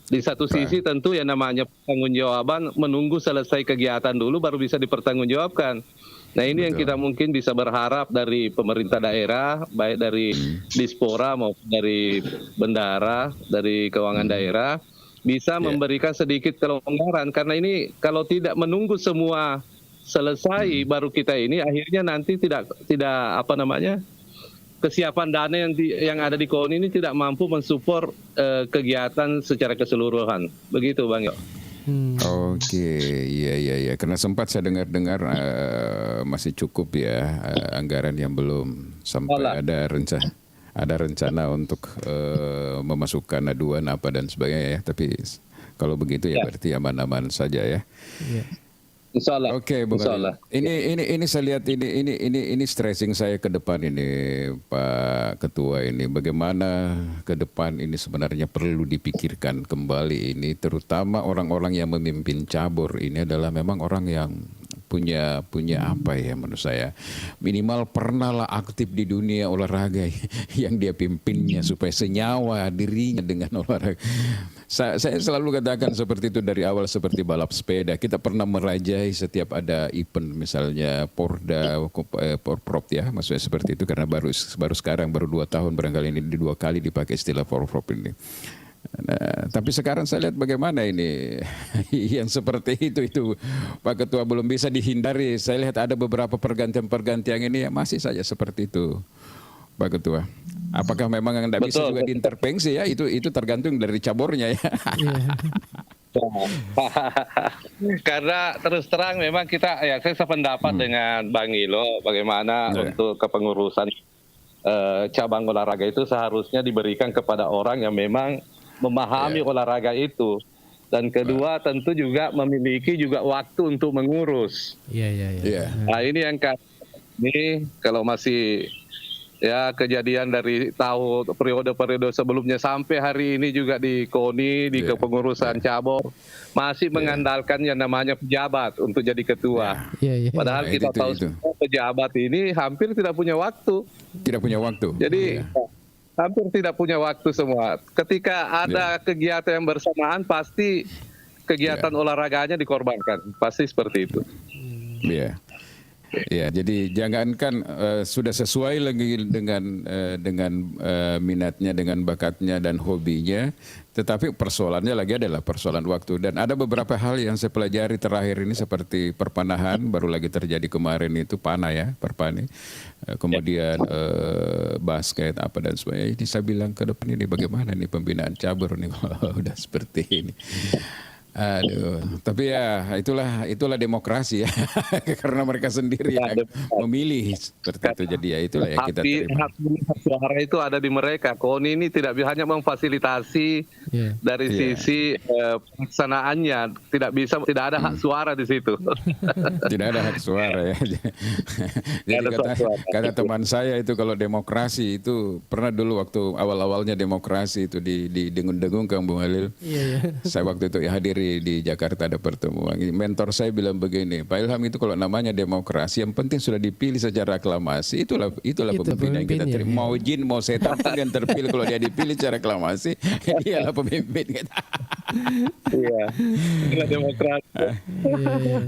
Di satu sisi tentu yang namanya pertanggungjawaban menunggu selesai kegiatan dulu baru bisa dipertanggungjawabkan. Nah ini yang kita mungkin bisa berharap dari pemerintah daerah, baik dari Dispora maupun dari bendara, dari keuangan daerah, bisa memberikan sedikit kelonggaran. Karena ini kalau tidak menunggu semua selesai baru kita ini akhirnya nanti tidak kesiapan dana yang ada di KONI ini tidak mampu mensupport kegiatan secara keseluruhan. Begitu Bang Yo. Oke, iya. Karena sempat saya dengar masih cukup ya anggaran yang belum sampai ada rencana untuk memasukkan aduan apa dan sebagainya ya. Tapi kalau begitu ya berarti aman-aman saja ya. Insya Allah. Oke, Bung Ali. Ini saya lihat ini stressing saya ke depan ini Pak Ketua ini. Bagaimana ke depan ini sebenarnya perlu dipikirkan kembali ini, terutama orang-orang yang memimpin cabur ini adalah memang orang yang punya apa ya menurut saya minimal pernahlah aktif di dunia olahraga yang dia pimpinnya supaya senyawa dirinya dengan olahraga. Saya selalu katakan seperti itu dari awal, seperti balap sepeda kita pernah merajai setiap ada event misalnya Porda, Porprov ya, maksudnya seperti itu karena baru sekarang baru 2 tahun barangkali ini 2 kali dipakai istilah Porprov ini. Nah, tapi sekarang saya lihat bagaimana ini yang seperti itu Pak Ketua belum bisa dihindari. Saya lihat ada beberapa pergantian ini ya masih saja seperti itu Pak Ketua. Apakah memang tidak bisa juga diintervensi ya? Itu tergantung dari cabornya ya. Karena terus terang memang saya sependapat dengan Bang Ilo bagaimana untuk kepengurusan cabang olahraga itu seharusnya diberikan kepada orang yang memang memahami olahraga itu, dan kedua tentu juga memiliki juga waktu untuk mengurus. Nah ini yang ini kalau masih ya kejadian dari tahun periode sebelumnya sampai hari ini juga di KONI di kepengurusan cabur masih mengandalkan yang namanya pejabat untuk jadi ketua. Padahal kita tahu semua pejabat ini hampir tidak punya waktu. Jadi hampir tidak punya waktu semua. Ketika ada kegiatan yang bersamaan, pasti kegiatan olahraganya dikorbankan. Pasti seperti itu. Ya, jadi jangankan sudah sesuai lagi dengan minatnya, dengan bakatnya dan hobinya, tetapi persoalannya lagi adalah persoalan waktu. Dan ada beberapa hal yang saya pelajari terakhir ini seperti perpanahan, baru lagi terjadi kemarin itu panah ya, perpani. Kemudian basket apa dan sebagainya. Ini saya bilang ke depan ini bagaimana nih pembinaan cabur nih kalau udah seperti ini. Aduh, tapi ya itulah demokrasi ya, karena mereka sendiri yang memilih seperti itu. Jadi ya itulah yang kita terima. Hak suara itu ada di mereka. KONI ini tidak hanya memfasilitasi dari sisi pelaksanaannya, tidak ada hak suara di situ. Tidak ada hak suara ya. Jadi kata teman saya itu kalau demokrasi itu pernah dulu waktu awal-awalnya demokrasi itu di dengung-dengung Kang Bung Halil. Saya waktu itu hadiri di Jakarta ada pertemuan. Mentor saya bilang begini, Pak Ilham itu kalau namanya demokrasi yang penting sudah dipilih secara aklamasi, itulah pemimpin yang kita terima. Mau jin mau setan pun yang terpilih kalau dia dipilih secara aklamasi, dialah pemimpin kita. Itulah demokrasi.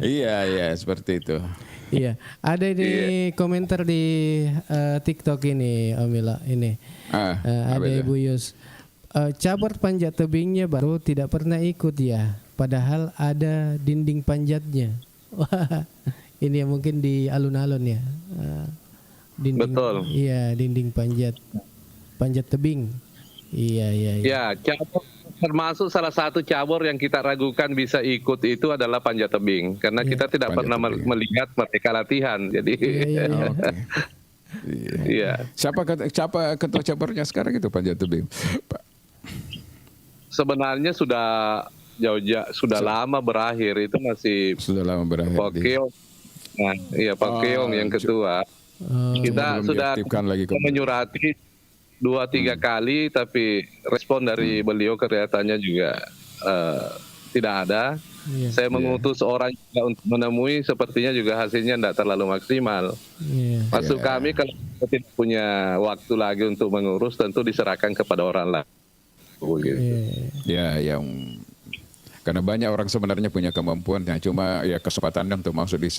Iya, seperti itu. Iya, ada di komentar di TikTok ini, Omila ini. Ada Ibu Yus. Cabur panjat tebingnya baru tidak pernah ikut ya, padahal ada dinding panjatnya. Wah, ini mungkin di alun-alun ya. Betul. Iya, dinding panjat tebing. Iya. Ya, cabur termasuk salah satu cabur yang kita ragukan bisa ikut itu adalah panjat tebing, karena kita tidak pernah melihat mereka latihan. Jadi. Siapa ketua caburnya sekarang itu panjat tebing, Pak? Sebenarnya sudah lama berakhir, itu masih sudah lama berakhir. Oke, Nah, iya Pak Keong yang ketua. Kita belum sudah diaktifkan lagi kembali. menyurati 2-3 kali, tapi respon dari beliau kelihatannya juga tidak ada. Iya. Saya mengutus orang juga untuk menemui, sepertinya juga hasilnya tidak terlalu maksimal. Iya. Maksud kami kalau kita tidak punya waktu lagi untuk mengurus, tentu diserahkan kepada orang lain. Begitu. Iya. Ya, yang karena banyak orang sebenarnya punya kemampuan, ya, cuma ya kesempatannya untuk masuk di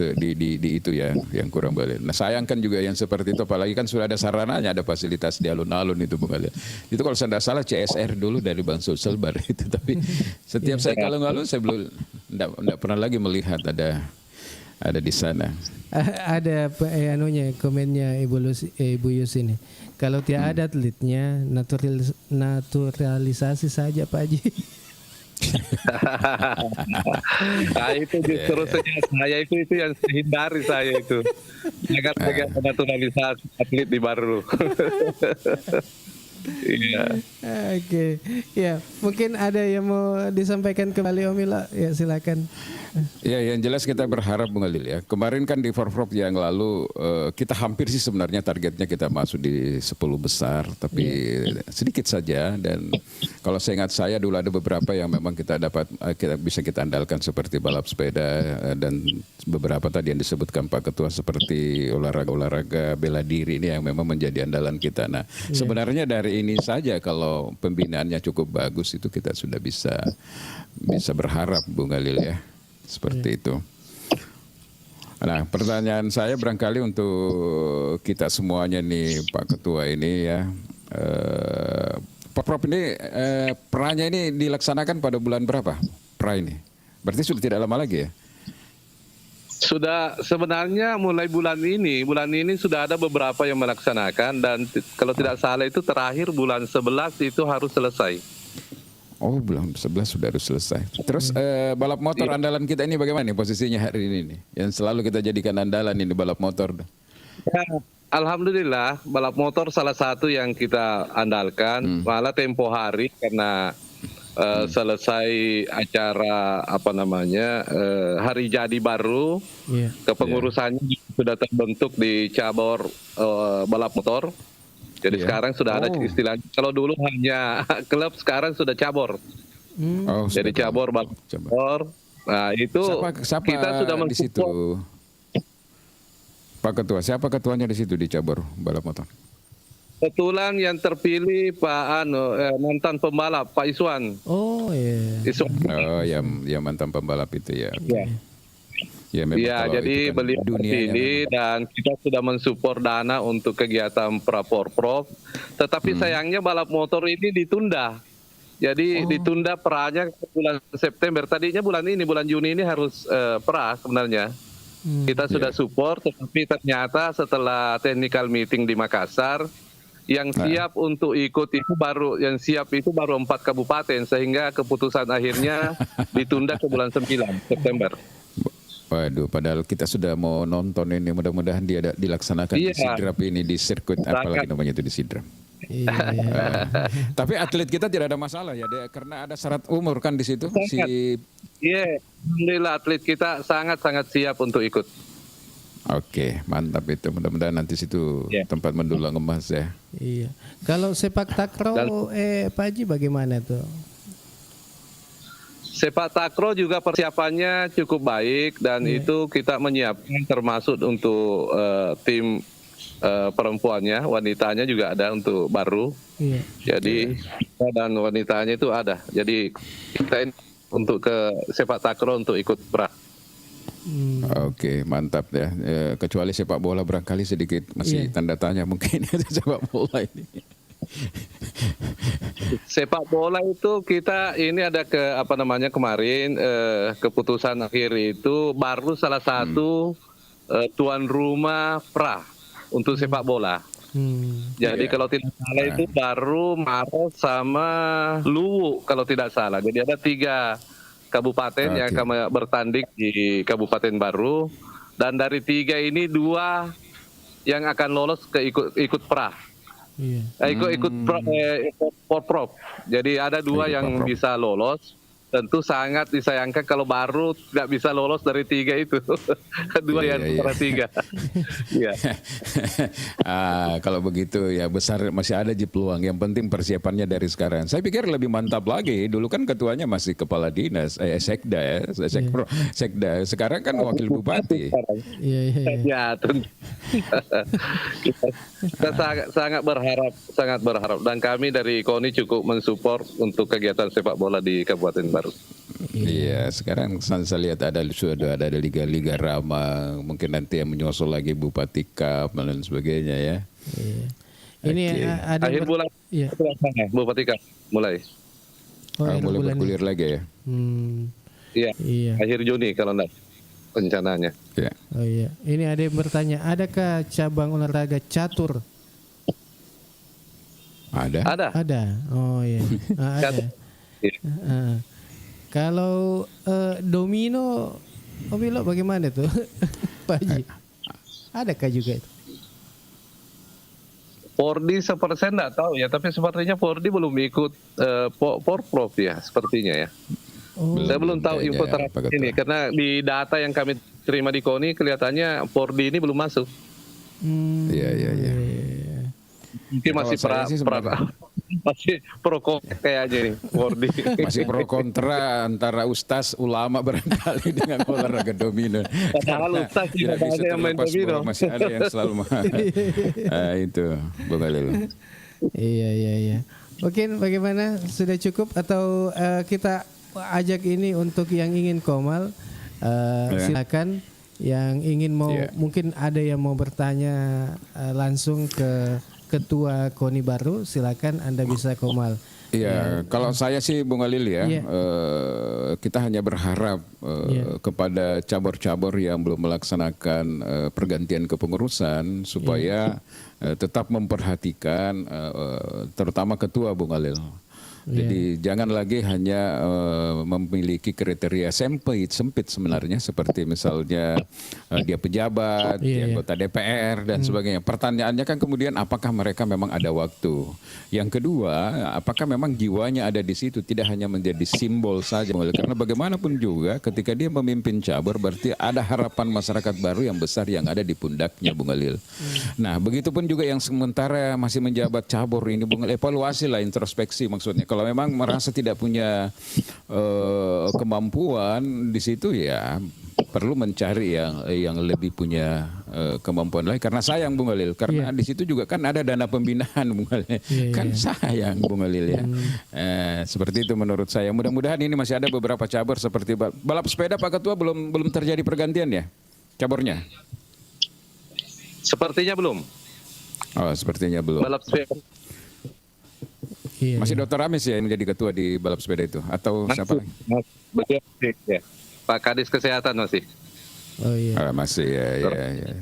itu ya yang kurang balik. Nah sayangkan juga yang seperti itu, apalagi kan sudah ada sarananya, ada fasilitas di alun-alun itu Bung Ali. Itu kalau saya tidak salah CSR dulu dari Bang Sulselbar itu, tapi setiap saya kalau ngalun saya belum tidak pernah lagi melihat ada di sana. Ada komennya Ibu Yus ini. Kalau tidak ada atletnya, naturalisasi saja Pak Haji. Nah, itu justru saya itu yang hindari saya itu. Jangan naturalisasi atlet di Baru. Iya. Oke. Ya, mungkin ada yang mau disampaikan kembali Om Ila. Ya, silakan. Ya, yang jelas kita berharap Bung Alil ya. Kemarin kan di Forprov yang lalu kita hampir sih sebenarnya targetnya kita masuk di 10 besar, tapi sedikit saja. Dan kalau saya ingat saya dulu ada beberapa yang memang kita bisa kita andalkan seperti balap sepeda dan beberapa tadi yang disebutkan Pak Ketua seperti olahraga bela diri ini yang memang menjadi andalan kita. Nah, sebenarnya dari ini saja kalau pembinaannya cukup bagus itu kita sudah bisa berharap Bung Alil ya. Seperti itu. Nah, pertanyaan saya barangkali untuk kita semuanya nih Pak Ketua ini ya. Prof ini peranya ini dilaksanakan pada bulan berapa? Pra ini. Berarti sudah tidak lama lagi ya? Sudah sebenarnya mulai bulan ini sudah ada beberapa yang melaksanakan, dan kalau tidak salah itu terakhir bulan 11 itu harus selesai. Oh, bulan 11 sudah harus selesai. Terus balap motor andalan kita ini bagaimana nih posisinya hari ini nih? Yang selalu kita jadikan andalan ini balap motor. Ya, alhamdulillah balap motor salah satu yang kita andalkan. Malah tempo hari karena selesai acara hari jadi baru, kepengurusannya sudah terbentuk di cabur balap motor. Jadi sekarang sudah ada istilahnya. Kalau dulu hanya klub, sekarang sudah cabur. Jadi cabur balap motor. Nah itu siapa kita sudah di situ, Pak Ketua. Siapa ketuanya di situ di cabur balap motor? Kebetulan yang terpilih Pak mantan pembalap Pak Iswan. Oh iya. Iswan. Oh ya mantan pembalap itu ya. Ya. Ya, jadi kan beliau terpilih dan kita sudah mensupport dana untuk kegiatan Praporprov. Tetapi sayangnya balap motor ini ditunda. Jadi ditunda peranya ke bulan September. Tadinya bulan Juni ini harus pra sebenarnya. Kita sudah support, tetapi ternyata setelah technical meeting di Makassar, yang siap untuk ikut itu baru 4 kabupaten, sehingga keputusan akhirnya ditunda ke bulan 9 September. Waduh, padahal kita sudah mau nonton ini, mudah-mudahan dia dilaksanakan di Sidrap ini, di sirkuit apalagi namanya itu di Sidrap. Tapi atlet kita tidak ada masalah ya, karena ada syarat umur kan di situ. Iya, alhamdulillah atlet kita sangat-sangat siap untuk ikut. Oke, mantap itu. Mudah-mudahan nanti situ tempat mendulang emas ya. Iya. Kalau sepak takraw Pak Haji bagaimana tuh? Sepak takraw juga persiapannya cukup baik, dan itu kita menyiapkan termasuk untuk tim perempuannya, wanitanya juga ada untuk baru. Jadi dan wanitanya itu ada. Jadi kita untuk ke sepak takraw untuk ikut pra. Oke, mantap ya. Kecuali sepak bola barangkali sedikit masih tanda tanya mungkin sepak bola ini. Sepak bola itu kita ini ada kemarin keputusan akhir itu baru salah satu tuan rumah pra untuk sepak bola. Jadi kalau tidak salah itu baru Maros sama Luwu kalau tidak salah. Jadi ada 3 kabupaten yang akan bertanding di Kabupaten Baru, dan dari 3 ini 2 yang akan lolos ke ikut pra. Ikut Porprov. Jadi ada 2 yang bisa lolos. tentu sangat disayangkan kalau baru tidak bisa lolos dari 3 itu. Dua Iya, yang antara 3. Iya. Kalau begitu ya besar masih ada peluang. Yang penting persiapannya dari sekarang. Saya pikir lebih mantap lagi. Dulu kan ketuanya masih kepala dinas, sekda ya, sekda. Sekarang kan wakil bupati. Iya, iya, iya. Ya, tentu. Kita sangat berharap dan kami dari KONI cukup mensupport untuk kegiatan sepak bola di Kabupaten Baru. Iya, sekarang saya lihat sudah ada liga-liga Rama, mungkin nanti yang menyusul lagi Bupati Cup dan lain sebagainya ya. Iya. Ini Oke. ada Akhir bulan Iya. Bupati Cup mulai. akhir Mulai bulan bergulir lagi ya. Iya. Iya. Akhir Juni kalau enggak rencananya. Ya. Oh iya. Ini ada yang bertanya, adakah cabang olahraga catur? Ada. Ada. Ada. Oh iya. Ada. Iya. Kalau domino, Bilo bagaimana tuh, Pak Haji? Adakah juga itu? Pordi seperti saya enggak tahu ya, tapi sepertinya Pordi belum ikut Porprov ya, sepertinya ya. Oh, Saya belum tahu info kayaknya, Pak terakhir ini Ketua. karena di data yang kami terima di KONI kelihatannya Pordi ini belum masuk. Iya. iya. Mungkin Ya, masih kalau saya sih sebenarnya- masih pro kontra kayaknya nih Pordi. Masih pro kontra antara ustaz ulama barangkali dengan olahraga domino. Padahal ustaz Tidak tidak bisa ada yang main terlepas domino. bahwa masih ada yang selalu itu Bung Khalil. Iya. Mungkin bagaimana, sudah cukup atau kita ajak ini untuk yang ingin komal, silakan. Yang ingin mau mungkin ada yang mau bertanya langsung ke Ketua KONI Baru, silakan Anda bisa komal. Iya, kalau saya sih Bung Khalil ya, Iya. kita hanya berharap kepada cabur-cabur yang belum melaksanakan pergantian kepengurusan supaya tetap memperhatikan terutama ketua Bung Khalil. Jadi jangan lagi hanya memiliki kriteria sempit sebenarnya seperti misalnya dia pejabat, dia anggota DPR dan sebagainya. Pertanyaannya kan kemudian apakah mereka memang ada waktu? Yang kedua, apakah memang jiwanya ada di situ, tidak hanya menjadi simbol saja? Karena bagaimanapun juga ketika dia memimpin cabur berarti ada harapan masyarakat baru yang besar yang ada di pundaknya Bung Khalil. Nah, begitupun juga yang sementara masih menjabat cabur ini Bung Khalil, evaluasi lah, introspeksi maksudnya. Kalau memang merasa tidak punya kemampuan di situ ya perlu mencari yang lebih punya kemampuan lagi. Karena sayang Bung Khalil, karena di situ juga kan ada dana pembinaan Bung Khalil. Kan sayang Bung Khalil ya. Seperti itu menurut saya. Mudah-mudahan ini masih ada beberapa cabur seperti balap sepeda Pak Ketua belum terjadi pergantian ya caburnya. Sepertinya belum. Oh, sepertinya belum. Balap sepeda Masih Dr. Amis ya yang menjadi ketua di balap sepeda itu atau siapa lagi? Ya. Pak Kadis Kesehatan masih. Oh iya. Masih ya.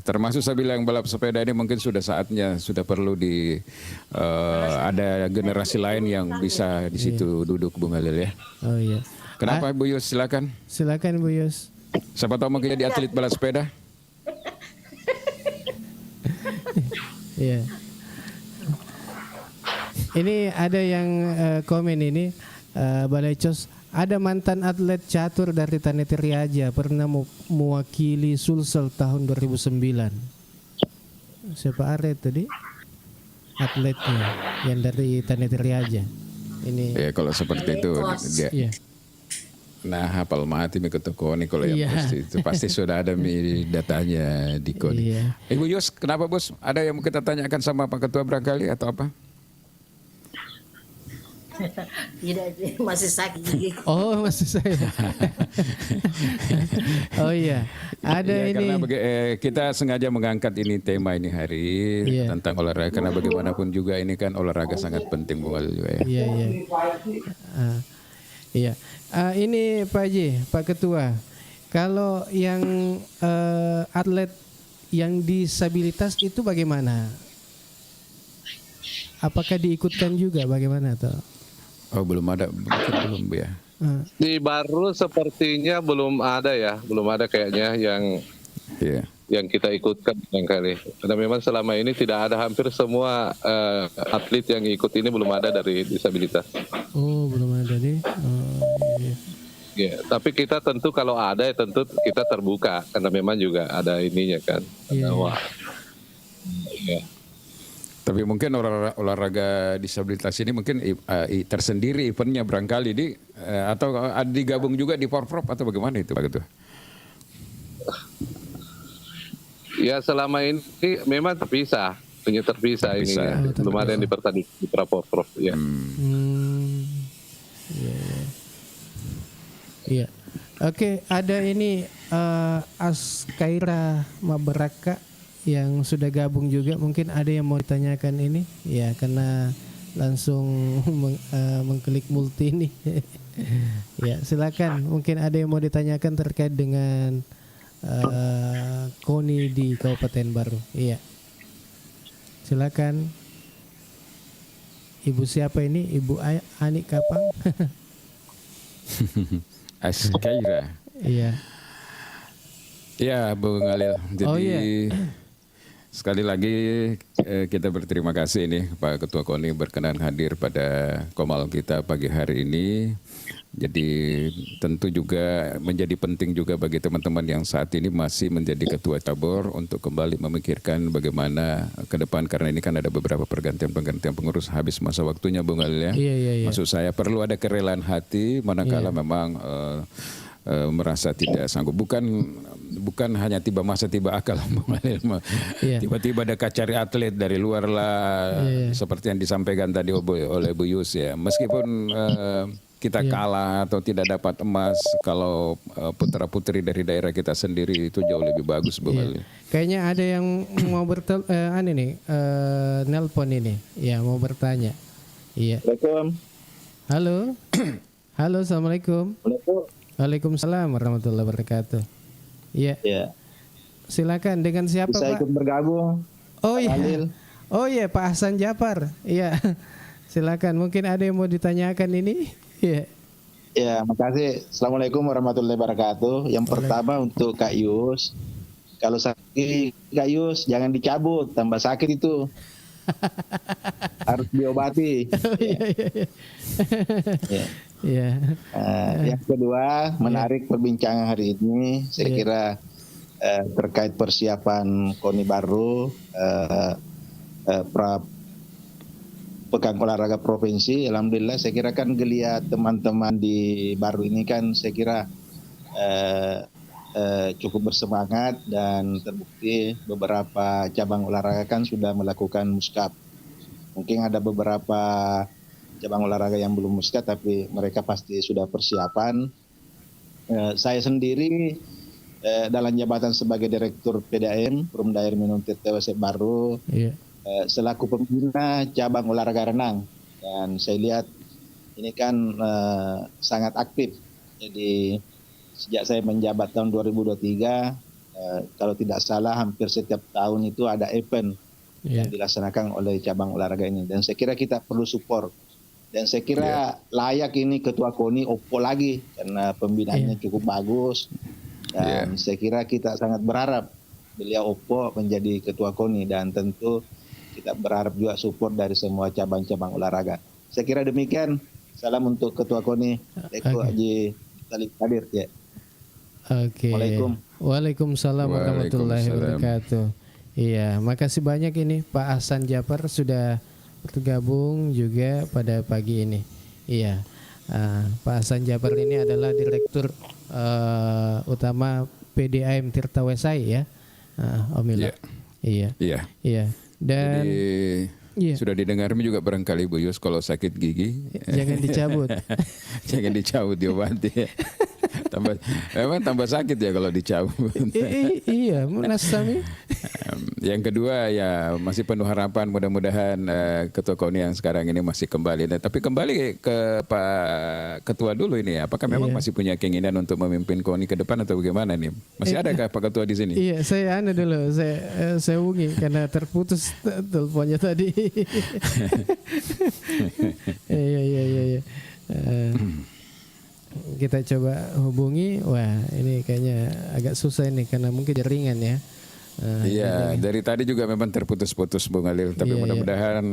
Termasuk saya bilang balap sepeda ini mungkin sudah saatnya sudah perlu ada generasi lain yang bisa di situ duduk Bung Khalil ya. Oh iya. Kenapa Bu Yus, silakan. Silakan Bu Yus. Siapa tahu mau jadi atlet balap sepeda? Iya. Ini ada yang komen ini, Balecos, ada mantan atlet catur dari Taneti Riaja pernah mewakili Sulsel tahun 2009. Siapa Are tadi? Atletnya yang dari Taneti Riaja. Ini. Ya kalau seperti itu dia. Iya. Nah, hafal mati mi ketua KONI kalau yang Iya. pasti sudah ada datanya di KONI. Iya. Ibu Yus, kenapa Bos? Ada yang mau kita tanyakan sama Pak Ketua barangkali atau apa? Tidak, masih sakit gigi. Oh, maksud saya. Oh iya. Ada Ya, ini. karena kita sengaja mengangkat ini tema ini hari tentang olahraga karena bagaimanapun juga ini kan olahraga sangat penting buat juga ya. Iya. Iya. Ini Pak Haji, Pak Ketua. Kalau yang atlet yang disabilitas itu bagaimana? Apakah diikutkan juga bagaimana atau? Oh belum ada, belum ya. Di Baru sepertinya belum ada ya, belum ada kayaknya yang kita ikutkan yang kali. Karena memang selama ini tidak ada, hampir semua atlet yang ikut ini belum ada dari disabilitas. Oh belum ada nih. Oh, iya. Ya, tapi kita tentu kalau ada ya tentu kita terbuka karena memang juga ada ininya kan. Iya. Wah. Ya. Tapi mungkin olahraga disabilitas ini mungkin tersendiri eventnya barangkali atau digabung juga di Porprov atau bagaimana itu Pak Ketua? Ya selama ini memang terpisah ini. Belum ada yang dipertandingkan di Porprov ya. Iya. Oke, ada ini Askaira Mabaraka yang sudah gabung juga, mungkin ada yang mau ditanyakan ini ya, karena langsung mengklik multi ini. Ya silakan, mungkin ada yang mau ditanyakan terkait dengan KONI di Kabupaten Baru. Iya, silakan. Ibu siapa ini? Ibu Ani Kapang. Askaira. Iya. Ya, Bung Alil. Jadi sekali lagi kita berterima kasih nih Pak Ketua KONI berkenan hadir pada Komal kita pagi hari ini. Jadi tentu juga menjadi penting juga bagi teman-teman yang saat ini masih menjadi ketua cabur untuk kembali memikirkan bagaimana ke depan, karena ini kan ada beberapa pergantian pengurus habis masa waktunya Bung Alil ya. Iya. Maksud saya perlu ada kerelaan hati manakala memang merasa tidak sanggup, bukan hanya tiba masa tiba akal. Tiba-tiba ada cari atlet dari luar lah, seperti yang disampaikan tadi oleh Bu Yus ya. Meskipun kita kalah atau tidak dapat emas, kalau putra putri dari daerah kita sendiri itu jauh lebih bagus Bung Ali. Kayaknya ada yang mau nelpon ini ya, mau bertanya. Iya. Assalamualaikum. Halo. Halo, assalamualaikum. Waalaikumsalam warahmatullahi wabarakatuh. Iya. Ya. Silakan, dengan siapa Bisa Pak? ikut bergabung. Oh iya. Halil. Oh iya, Pak Hasan Japar. Iya. Silakan, mungkin ada yang mau ditanyakan ini. Iya. Ya, makasih. Assalamualaikum warahmatullahi wabarakatuh. Yang pertama untuk Kak Yus. Kalau sakit Kak Yus jangan dicabut, tambah sakit itu. Harus diobati. Iya. Yang kedua, menarik perbincangan hari ini. Saya kira terkait persiapan KONI baru, Pekan Olahraga Provinsi. Alhamdulillah saya kira kan geliat teman-teman di Baru ini kan saya kira cukup bersemangat, dan terbukti beberapa cabang olahraga kan sudah melakukan muskap. Mungkin ada beberapa cabang olahraga yang belum muskap, tapi mereka pasti sudah persiapan. Saya sendiri dalam jabatan sebagai Direktur PDAM Perum Daerah Minum TWC Baru, selaku pembina cabang olahraga renang, dan saya lihat ini kan sangat aktif. Jadi sejak saya menjabat tahun 2023, kalau tidak salah hampir setiap tahun itu ada event yang dilaksanakan oleh cabang olahraga ini, dan saya kira kita perlu support, dan saya kira layak ini Ketua KONI Oppo lagi karena pembinaannya cukup bagus, dan saya kira kita sangat berharap beliau Oppo menjadi Ketua KONI, dan tentu kita berharap juga support dari semua cabang-cabang olahraga. Saya kira demikian. Salam untuk Ketua KONI, Eko Haji Talib Kadir ya. Oke. Waalaikumsalam warahmatullahi wabarakatuh. Iya, makasih banyak ini Pak Hasan Japar sudah bergabung juga pada pagi ini. Iya. Pak Hasan Japar ini adalah Direktur Utama PDAM Tirta Wesai ya. Om Mila. Iya. Dan sudah didengar juga barangkali Bu Yus, kalau sakit gigi jangan dicabut. Jangan dicabut, diobati. Memang tambah sakit ya kalau dicabut. Iya, Munasami. Yang kedua ya masih penuh harapan, mudah-mudahan Ketua KONI yang sekarang ini masih kembali. Nah, tapi kembali ke Pak Ketua dulu ini, apakah memang masih punya keinginan untuk memimpin KONI ke depan atau bagaimana nih? Masih adakah Pak Ketua di sini? Iya, saya saya hubungi karena terputus teleponnya tadi. Iya. Kita coba hubungi. Wah, ini kayaknya agak susah ini karena mungkin jaringan ya. Iya, dari tadi juga memang terputus-putus Bung Alil, tapi mudah-mudahan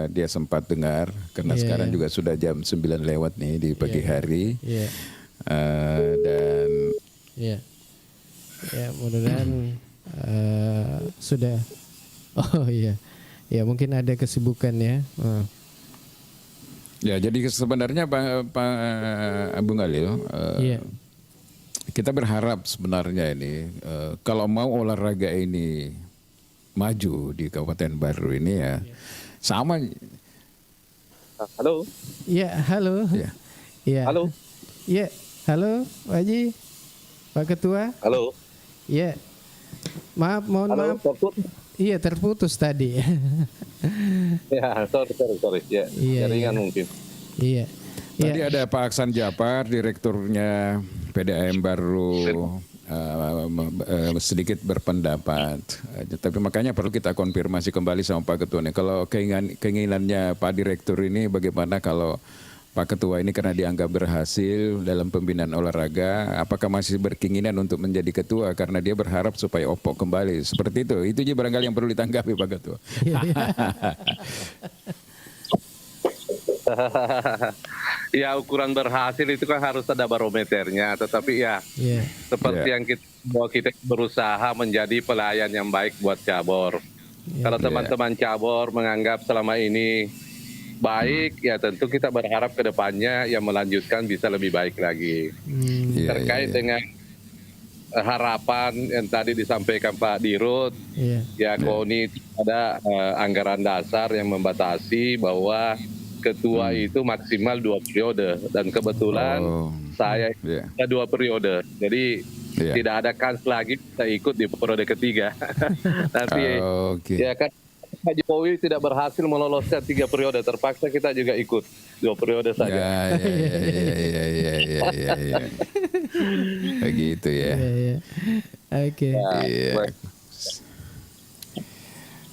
dia sempat dengar, karena sekarang juga sudah jam 9 lewat nih di pagi hari. Dan Ya, ya mudah-mudahan sudah. Oh iya, ya mungkin ada kesibukan ya. ya jadi sebenarnya Pak Abu Ngalil, Iya, kita berharap sebenarnya ini kalau mau olahraga ini maju di Kabupaten Baru ini ya sama. Halo. ya halo. Ya. Ya. Halo. Ya, halo Pak Haji, Pak Ketua. Halo. Ya, maaf, mohon maaf. Iya, terputus tadi. Ya, sorry. Ya, Iya, jaringan mungkin. Iya. Tadi ada Pak Aksan Japar, direkturnya PDAM Baru, sedikit berpendapat. Tapi makanya perlu kita konfirmasi kembali sama Pak Ketua nih. Kalau keinginannya Pak Direktur ini bagaimana kalau Pak Ketua ini karena dianggap berhasil dalam pembinaan olahraga, apakah masih berkeinginan untuk menjadi ketua karena dia berharap supaya Opok kembali seperti itu? Itu aja barangkali yang perlu ditanggapi Pak Ketua. Ya, ukuran berhasil itu kan harus ada barometernya, tetapi ya seperti yang kita berusaha menjadi pelayan yang baik buat cabur. Kalau teman-teman cabur menganggap selama ini baik, ya tentu kita berharap ke depannya yang melanjutkan bisa lebih baik lagi. Terkait dengan harapan yang tadi disampaikan Pak Dirut, ya KONI ada anggaran dasar yang membatasi bahwa ketua itu maksimal 2 periode, dan kebetulan saya 2 periode, jadi tidak ada kans lagi kita ikut di periode ketiga. Nanti ya kan Pak Jokowi tidak berhasil meloloskan 3 periode, terpaksa kita juga ikut 2 periode saja. Ya. Begitu ya. Oke.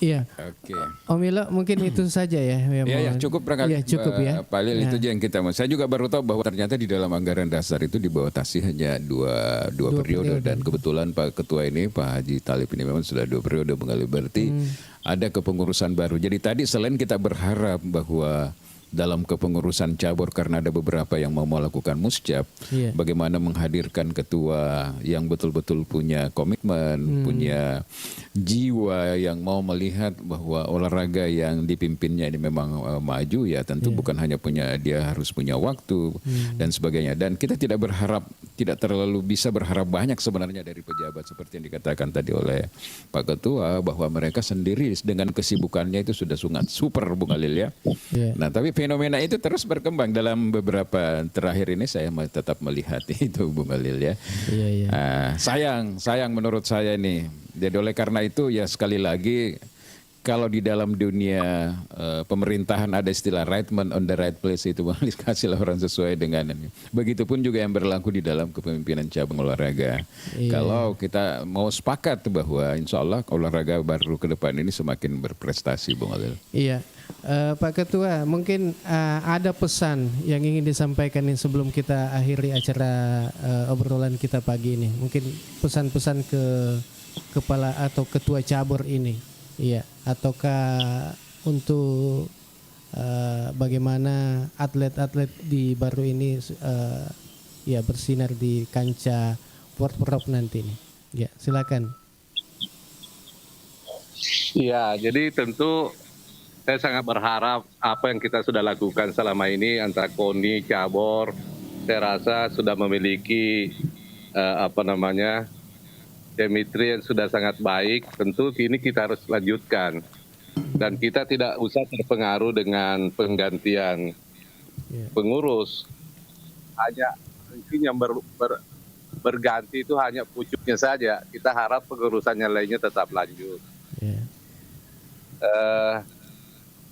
Iya. Oke. Om Ilo mungkin itu saja ya. Ya, cukup barangkali. Ya, cukup ya. Pak Lil, itu aja yang kita mau. Saya juga baru tahu bahwa ternyata di dalam anggaran dasar itu dibatasi hanya dua periode. Dan kebetulan Pak Ketua ini, Pak Haji Talib ini memang sudah 2 periode mengalami, berarti ada kepengurusan baru. Jadi tadi selain kita berharap bahwa dalam kepengurusan cabur karena ada beberapa yang mau melakukan musjab, bagaimana menghadirkan ketua yang betul-betul punya komitmen, punya jiwa yang mau melihat bahwa olahraga yang dipimpinnya ini memang maju, ya tentu bukan hanya dia harus punya waktu dan sebagainya. Dan kita tidak terlalu bisa berharap banyak sebenarnya dari pejabat seperti yang dikatakan tadi oleh Pak Ketua, bahwa mereka sendiri dengan kesibukannya itu sudah sangat super, Bung Khalil ya. Nah, tapi fenomena itu terus berkembang dalam beberapa terakhir ini, saya tetap melihat itu, Bung Khalil ya. Sayang menurut saya ini. Jadi oleh karena itu ya sekali lagi, kalau di dalam dunia pemerintahan ada istilah right man on the right place, itu kasihlah orang sesuai dengan ini. Begitupun juga yang berlaku di dalam kepemimpinan cabang olahraga. Kalau kita mau sepakat bahwa insya Allah olahraga baru ke depan ini semakin berprestasi, Bung Khalil. Iya. Pak Ketua, mungkin ada pesan yang ingin disampaikan nih sebelum kita akhiri acara obrolan kita pagi ini. Mungkin pesan-pesan ke kepala atau ketua cabur ini, ataukah untuk bagaimana atlet-atlet di Baru ini bersinar di kancah World Prop nanti ini. Ya, silakan. Ya, jadi tentu saya sangat berharap apa yang kita sudah lakukan selama ini antara KONI, cabur, saya rasa sudah memiliki chemistry yang sudah sangat baik. Tentu ini kita harus lanjutkan, dan kita tidak usah terpengaruh dengan penggantian pengurus. Hanya mungkin yang berganti itu hanya pucuknya saja. Kita harap pengurusannya lainnya tetap lanjut.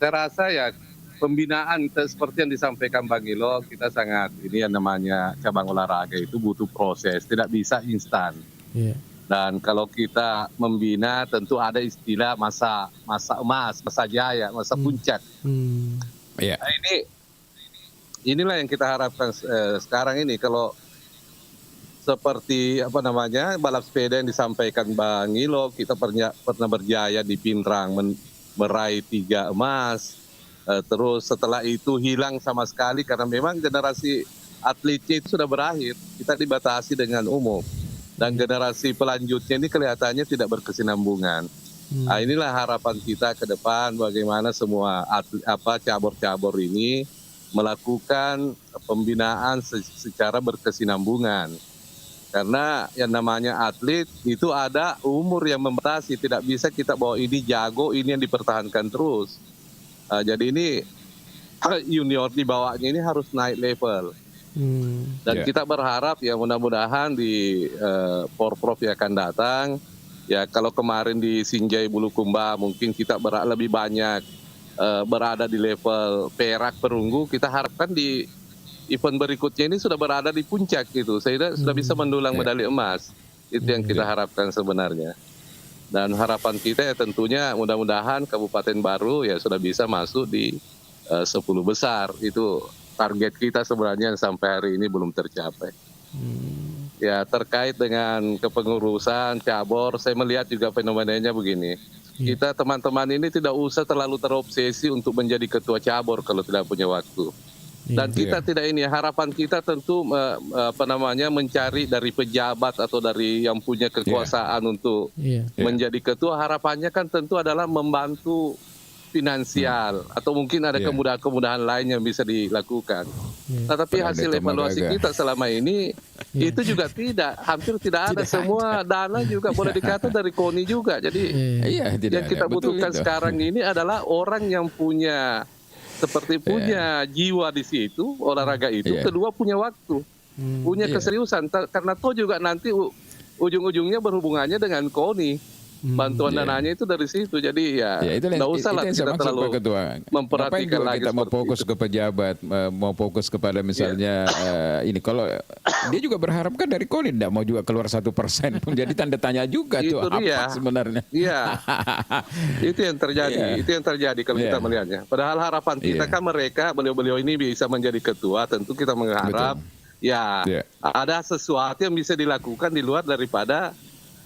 Saya rasa ya pembinaan seperti yang disampaikan Bang Ilo, kita sangat, ini yang namanya cabang olahraga itu butuh proses, tidak bisa instan. Dan kalau kita membina tentu ada istilah masa emas, masa jaya, masa puncak. Nah, inilah yang kita harapkan sekarang ini. Kalau seperti balap sepeda yang disampaikan Bang Ilo, kita pernah berjaya di Pinrang meraih 3 emas, terus setelah itu hilang sama sekali karena memang generasi atletnya itu sudah berakhir, kita dibatasi dengan umum. Dan generasi pelanjutnya ini kelihatannya tidak berkesinambungan. Nah, inilah harapan kita ke depan, bagaimana semua cabur-cabur ini melakukan pembinaan secara berkesinambungan. Karena yang namanya atlet itu ada umur yang membatasi, tidak bisa kita bawa ini jago, ini yang dipertahankan terus. Jadi ini junior di bawahnya ini harus naik level. Dan kita berharap ya mudah-mudahan di Porprov yang akan datang, ya kalau kemarin di Sinjai Bulukumba mungkin kita lebih banyak berada di level perak perunggu, kita harapkan di event berikutnya ini sudah berada di puncak gitu, sehingga sudah bisa mendulang medali emas. Itu yang kita harapkan sebenarnya. Dan harapan kita ya tentunya mudah-mudahan Kabupaten Baru ya sudah bisa masuk di 10 besar. Itu target kita sebenarnya yang sampai hari ini belum tercapai. Ya terkait dengan kepengurusan cabur, saya melihat juga fenomenanya begini. Kita teman-teman ini tidak usah terlalu terobsesi untuk menjadi ketua cabur kalau tidak punya waktu. Dan kita tidak ini, harapan kita tentu mencari dari pejabat atau dari yang punya kekuasaan untuk menjadi ketua, harapannya kan tentu adalah membantu finansial atau mungkin ada kemudahan-kemudahan lain yang bisa dilakukan. Tetapi hasil evaluasi kita selama ini itu juga hampir tidak ada. Semua dana juga boleh dikata dari KONI juga. Jadi yang kita butuhkan sekarang ini adalah orang yang punya jiwa di situ, olahraga itu. Kedua punya waktu, punya keseriusan. Karena toh juga nanti ujung-ujungnya berhubungannya dengan KONI. Bantuan dananya itu dari situ. Jadi tidak usah lah kita terlalu memperhatikan lagi. Kita mau fokus ke pejabat, mau fokus kepada misalnya ini. Kalau dia juga berharap kan dari KONI tidak mau juga keluar 1% pun. Jadi tanda tanya juga tuh apa sebenarnya. Iya, itu yang terjadi. Itu yang terjadi kalau kita melihatnya. Padahal harapan kita kan mereka, beliau-beliau ini bisa menjadi ketua. Tentu kita mengharap ada sesuatu yang bisa dilakukan di luar daripada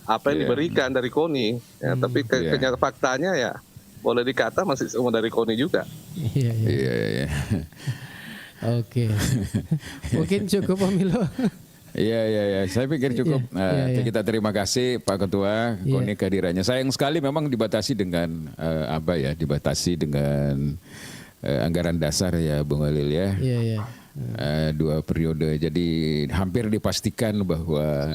apa yang diberikan dari KONI. Tapi faktanya ya boleh dikata masih semua dari KONI juga. Iya. Oke. Mungkin cukup Pak Milo. Iya. Saya pikir cukup. Kita terima kasih Pak Ketua KONI kehadirannya. Sayang sekali memang dibatasi dengan dibatasi dengan anggaran dasar ya Bung Walil ya. Iya. 2 periode, jadi hampir dipastikan bahwa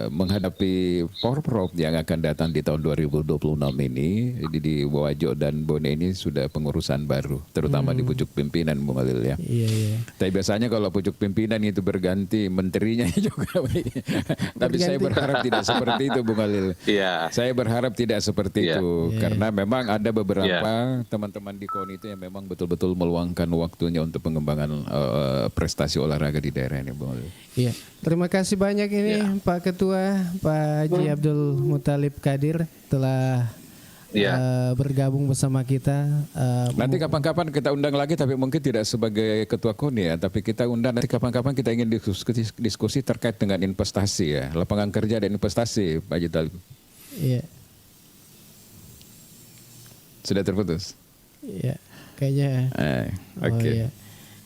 menghadapi Porprov yang akan datang di tahun 2026 ini di Wajo dan Bone ini sudah pengurusan baru, terutama di pucuk pimpinan Bung Walil ya. Iya. Tapi biasanya kalau pucuk pimpinan itu berganti, menterinya juga. Tapi saya berharap tidak seperti itu Bung Walil. Iya. Saya berharap tidak seperti itu karena memang ada beberapa teman-teman di KONI itu yang memang betul-betul meluangkan waktunya untuk pengembangan prestasi olahraga di daerah ini, Bung. Iya, terima kasih banyak ini Pak Ketua, Pak Haji Abdul Muthalib Qadir telah bergabung bersama kita. Nanti kapan-kapan kita undang lagi, tapi mungkin tidak sebagai Ketua KONI ya, tapi kita undang nanti kapan-kapan kita ingin diskusi terkait dengan investasi ya, lapangan kerja dan investasi, Pak Haji Talib. Iya. Sudah terputus? Iya, kayaknya. Oke. Iya.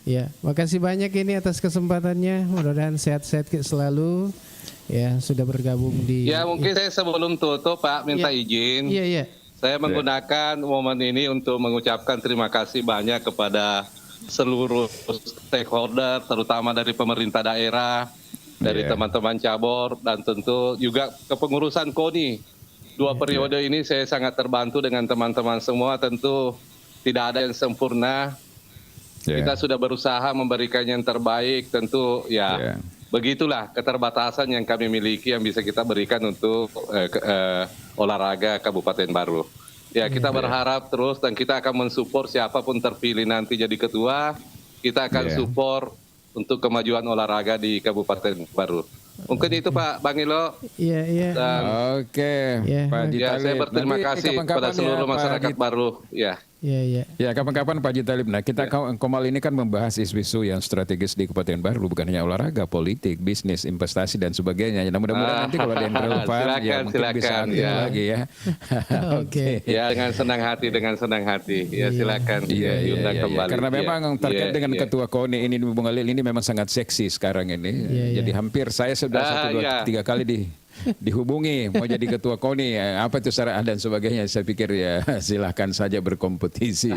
Ya, makasih banyak ini atas kesempatannya. Mudah-mudahan sehat-sehat selalu. Ya, sudah bergabung di. Ya, mungkin saya sebelum tutup Pak minta izin. Iya. Saya menggunakan momen ini untuk mengucapkan terima kasih banyak kepada seluruh stakeholder, terutama dari pemerintah daerah, dari teman-teman cabur, dan tentu juga kepengurusan KONI. 2 periode ini saya sangat terbantu dengan teman-teman semua. Tentu tidak ada yang sempurna. Kita sudah berusaha memberikan yang terbaik, tentu begitulah keterbatasan yang kami miliki yang bisa kita berikan untuk olahraga Kabupaten Baru. Ya, kita berharap terus dan kita akan mensupport siapapun terpilih nanti jadi ketua, kita akan support untuk kemajuan olahraga di Kabupaten Baru. Mungkin itu Pak Bangilo. Iya. Oke. Pak Haji Talib. Saya berterima kasih kepada seluruh masyarakat Baru. Ya. Iya. Ya kapan-kapan Pak Haji Talib. Nah kita Komal ini kan membahas isu-isu yang strategis di Kabupaten Baru, bukan hanya olahraga, politik, bisnis, investasi dan sebagainya. Nah, mudah-mudahan nanti kalau ada yang relevan ya mungkin bisa aktif lagi ya. Oke. Ya dengan senang hati. Ya silakan diundang kembali. Karena memang terkait dengan Iya. Ketua KONI ini Bung Khalil ini memang sangat seksi sekarang ini. Jadi hampir saya sudah 1, 2, 3 kali dihubungi mau jadi ketua KONI, apa itu syarat dan sebagainya. Saya pikir ya silahkan saja berkompetisi.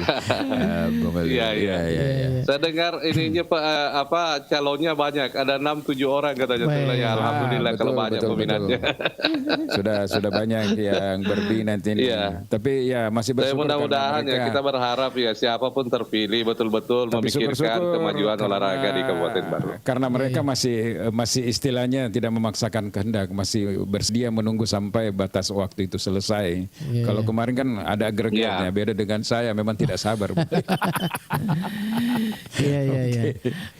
Iya. Saya dengar ininya Pak calonnya banyak, ada 6-7 orang katanya. Ya, alhamdulillah betul, kalau banyak peminatnya. Sudah banyak yang berminat ini. Tapi ya masih bersyukur. Saya mudah-mudahan ya kita berharap ya siapapun terpilih betul-betul memikirkan kemajuan olahraga di Kabupaten Baru. Karena mereka masih istilahnya tidak memaksakan kehendak, masih bersedia menunggu sampai batas waktu itu selesai. Kalau kemarin kan ada agregatnya, beda dengan saya, memang tidak sabar. Iya.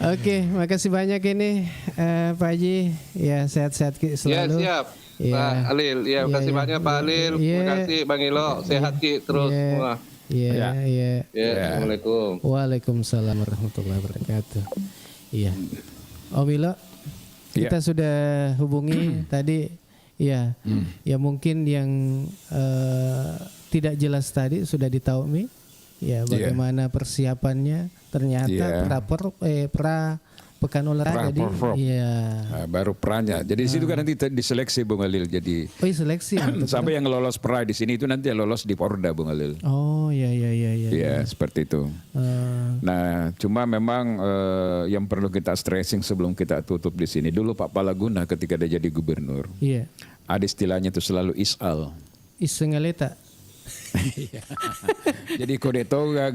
Oke, makasih banyak ini Pak Haji. Ya sehat-sehat selalu. Ya siap. Pak Alil, ya terima kasih banyak Pak Alil. Terima kasih Bang Ilo, sehat Ki terus semua. Iya. Assalamualaikum. Waalaikumsalam warahmatullahi wabarakatuh. Iya. Om Ilo, kita sudah hubungi tadi. Ya, ya mungkin yang tidak jelas tadi sudah ditahui. Ya, bagaimana persiapannya? Ternyata pra pekan olahraga baru pranya. Jadi di situ kan nanti diseleksi Bung Khalil. Jadi seleksi. sampai yang lolos pra di sini itu nanti lolos di Porda Bung Khalil. Oh iya. Ya seperti itu. Nah cuma memang yang perlu kita stressing sebelum kita tutup di sini. Dulu Pak Palaguna ketika dia jadi gubernur, ada istilahnya itu selalu isal. Isengaleta. Jadi kode toga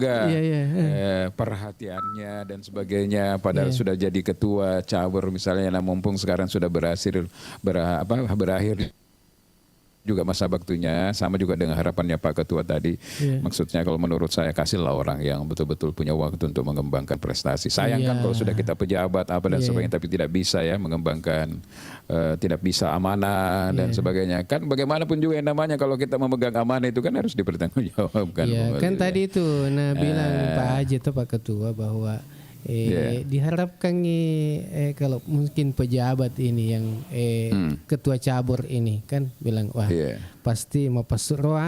perhatiannya dan sebagainya, padahal sudah jadi ketua cabur misalnya. Nah mumpung sekarang sudah berakhir juga masa baktinya, sama juga dengan harapannya Pak Ketua tadi. Maksudnya kalau menurut saya kasihlah orang yang betul-betul punya waktu untuk mengembangkan prestasi. Sayang kan kalau sudah kita pejabat apa dan sebagainya tapi tidak bisa ya mengembangkan, tidak bisa amanah dan sebagainya. Kan bagaimanapun juga yang namanya kalau kita memegang amanah itu kan harus dipertanggungjawabkan. Kan tadi itu bilang Pak Haji atau Pak Ketua bahwa diharapkan kalau mungkin pejabat ini yang ketua cabur ini kan bilang pasti mau pasuruh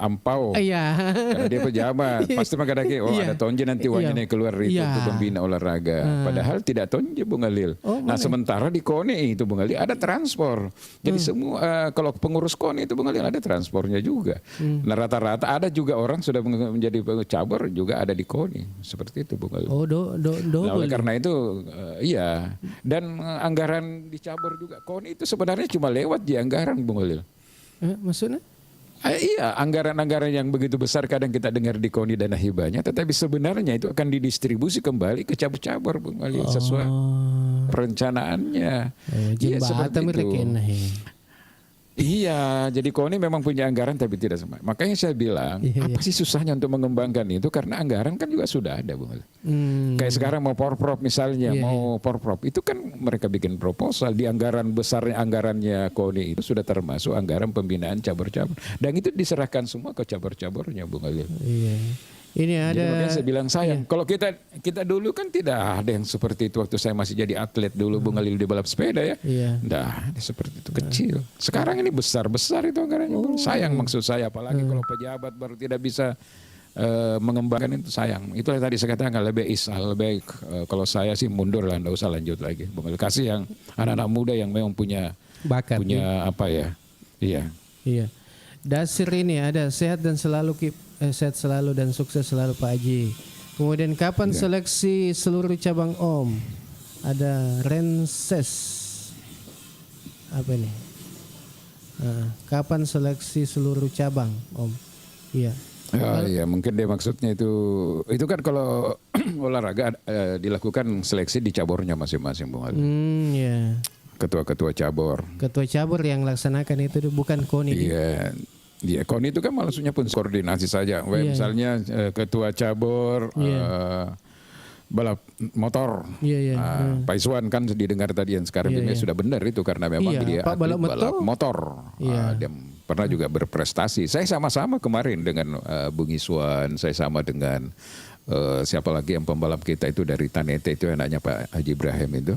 ampau karena dia pejabat pasti makadaki ada tonje nanti uangnya keluar itu untuk pembina olahraga, padahal tidak tonje Bung Khalil. Nah sementara di KONI itu Bung Khalil ada transport, jadi semua kalau pengurus KONI itu Bung Khalil ada transportnya juga. Nah rata-rata ada juga orang sudah menjadi cabur juga ada di KONI seperti itu Bung Khalil. Nah, oleh karena itu dan anggaran di cabur juga KONI itu sebenarnya cuma lewat di anggaran Bung Khalil. Maksudnya? Iya, anggaran-anggaran yang begitu besar kadang kita dengar di KONI dana hibahnya, tetapi sebenarnya itu akan didistribusi kembali ke cabur-cabur Bung Khalil sesuai perencanaannya. Jembatan mereka. Iya, jadi KONI memang punya anggaran tapi tidak sama. Makanya saya bilang, apa sih susahnya untuk mengembangkan itu? Karena anggaran kan juga sudah ada, Bung. Kayak sekarang mau porprov misalnya, mau porprov itu kan mereka bikin proposal di anggaran besarnya, anggarannya KONI itu sudah termasuk anggaran pembinaan cabur-cabur. Dan itu diserahkan semua ke cabur-caburnya, Bung Khalil. Iya. Ini ada. Jadi makanya saya bilang sayang. Kalau kita dulu kan tidak ada yang seperti itu waktu saya masih jadi atlet dulu Bung Khalil di balap sepeda ya. Nah, seperti itu kecil. Sekarang ini besar-besar itu anggarannya. Sayang maksud saya, apalagi kalau pejabat baru tidak bisa mengembangkan itu sayang. Itu yang tadi saya katakan lebih lebih kalau saya sih mundur lah, enggak usah lanjut lagi. Bung Khalil kasih yang anak-anak muda yang memang punya bakat, punya apa ya? Iya. Dasir ini ada sehat dan selalu sehat selalu dan sukses selalu Pak Haji. Kemudian kapan seleksi seluruh cabang Om? Ada Renses. Apa ini? Kapan seleksi seluruh cabang Om? Iya. Iya, mungkin dia maksudnya itu kan kalau olahraga dilakukan seleksi di caburnya masing-masing Bung Ali. Ketua-ketua cabur. Ketua cabur yang laksanakan itu bukan KONI. Iya, KONI itu kan maksudnya pun koordinasi saja. Misalnya ketua cabur balap motor. Pak Iswan kan didengar tadi yang sekarang ini sudah benar itu karena memang dia balap motor. Dia pernah juga berprestasi. Saya sama-sama kemarin dengan Bung Iswan, saya sama dengan siapa lagi yang pembalap kita itu dari Tanete, itu anaknya Pak Haji Ibrahim itu.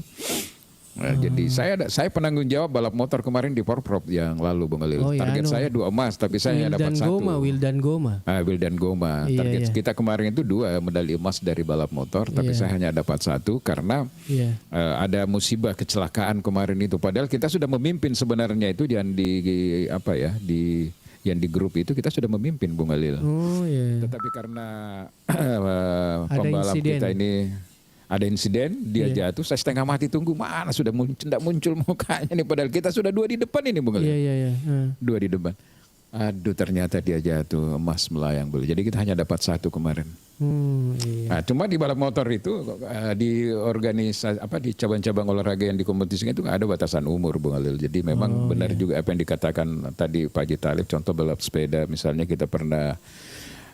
Nah, jadi saya penanggung jawab balap motor kemarin di Porprov yang lalu, Bung Alil. Target saya 2 emas, tapi saya hanya dapat 1. Wildan Goma. Wildan Goma. Target kita kemarin itu 2 medali emas dari balap motor, tapi saya hanya dapat 1 karena ada musibah kecelakaan kemarin itu. Padahal kita sudah memimpin sebenarnya itu yang di yang di grup itu kita sudah memimpin, Bung Alil. Tetapi karena pembalap kita ini ada insiden, dia jatuh, saya setengah mati tunggu, mana sudah tidak muncul mukanya nih, padahal kita sudah 2 di depan ini, Bung Alil. 2 di depan. Aduh, ternyata dia jatuh, emas melayang beli. Jadi kita hanya dapat 1 kemarin. Nah, cuma di balap motor itu di organisasi di cabang-cabang olahraga yang dikompetisikan itu nggak ada batasan umur, Bung Alil. Jadi memang benar juga apa yang dikatakan tadi Pak Haji Talib, contoh balap sepeda misalnya kita pernah.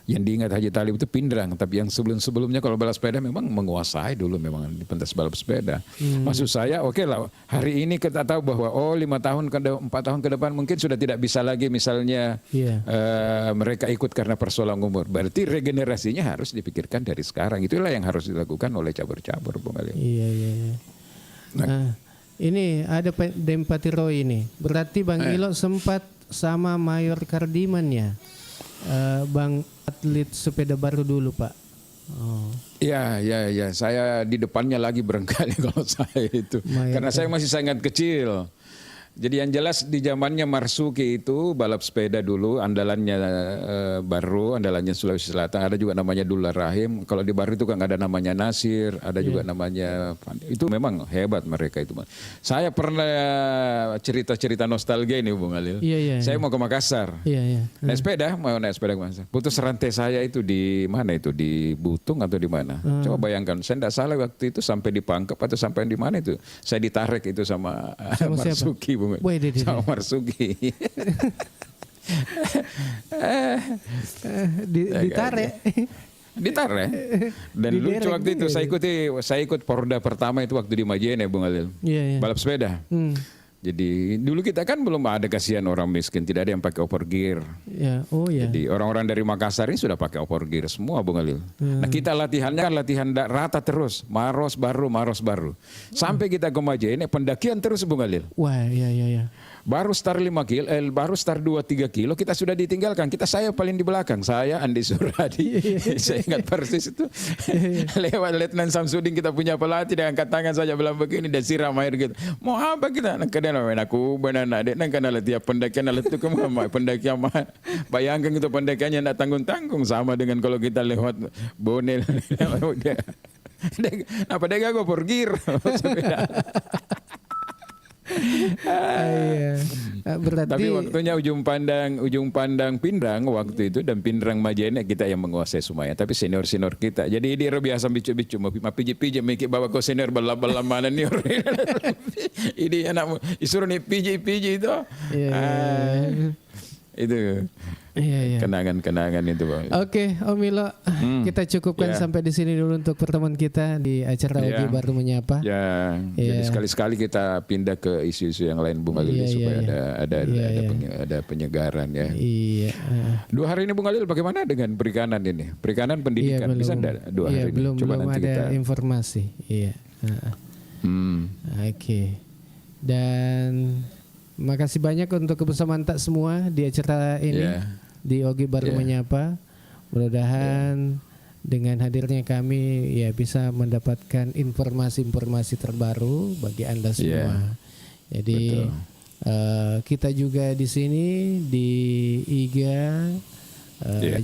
Yang diingat Haji Talib itu pindrang, tapi yang sebelum-sebelumnya kalau balap sepeda memang menguasai dulu memang di pentas balap sepeda. Maksud saya oke lah, hari ini kita tahu bahwa 4 tahun ke depan mungkin sudah tidak bisa lagi misalnya mereka ikut karena persoalan umur. Berarti regenerasinya harus dipikirkan dari sekarang. Itulah yang harus dilakukan oleh cabur-cabur, Bung Ali. Nah, ini ada Dempati Roy ini. Berarti Bang Ilo sempat sama Mayor Kardiman ya? Bang atlet sepeda baru dulu, Pak. Ya. Saya di depannya lagi barangkali kalau saya itu. Karena saya masih sangat kecil. Jadi yang jelas di zamannya Marsuki itu balap sepeda dulu, andalannya Baru, andalannya Sulawesi Selatan. Ada juga namanya Dullah Rahim. Kalau di Baru itu kan ada namanya Nasir, ada juga namanya, itu memang hebat mereka itu. Saya pernah cerita-cerita nostalgia ini, Bung Alil. Saya mau ke Makassar. Naik sepeda, mau naik sepeda ke Makassar. Putus rantai saya itu di mana itu? Di Butung atau di mana? Coba bayangkan, saya tidak salah waktu itu sampai di Pangkep atau sampai di mana itu. Saya ditarik itu sama Marsuki. Sama Marsuki. Ditarik. Dan lucu waktu itu saya ikut Porda pertama itu waktu di Majene, Bung Alil. Balap sepeda. Jadi dulu kita kan belum ada kasihan orang miskin, tidak ada yang pakai opor gear. Jadi orang-orang dari Makassar ini sudah pakai opor gear semua, Bung Alil. Nah kita latihannya kan latihan rata terus, Maros baru. Sampai kita ke Majene pendakian terus, Bung Alil. Baru start 5 kilo, baru start 2-3 kilo kita sudah ditinggalkan. Saya paling di belakang, saya Andi Suradi. Saya ingat persis itu. Lewat Letnan Samsudin kita punya pelatih, dia angkat tangan saja bilang begini dan siram air gitu. Mau apa kita? Kadang aku benar dek nang kana tiap pendakian alat itu kemana pendakian bayangkan itu pendakiannya tidak tanggung-tanggung sama dengan kalau kita lewat Bonel. Apa dek aku porgir. Berarti, tapi waktunya ujung pandang Pindrang waktu itu dan Pindrang Majene kita yang menguasai semuanya. Tapi senior kita. Jadi dia biasa bicu-bicu mau pijit-pijit mikir bawa ke senior bala-bala mana nih. Ini anak disuruh nih pijit-pijit itu. Itu kenangan-kenangan itu, Bang. Oke, Om Ilo, kita cukupkan sampai di sini dulu untuk pertemuan kita di acara Ogi Baru Menyapa. Jadi sekali-sekali kita pindah ke isu-isu yang lain, Bung Alil, supaya ada penyegaran ya. 2 hari ini, Bung Alil, bagaimana dengan perikanan ini? Perikanan pendidikan bisa enggak 2 hari ini? Belum ada kita informasi. Oke. Dan makasih banyak untuk kebersamaan tak semua di acara ini di Ogi Baru Menyapa. Mudah-mudahan dengan hadirnya kami bisa mendapatkan informasi-informasi terbaru bagi Anda semua. Jadi kita juga di sini di IGA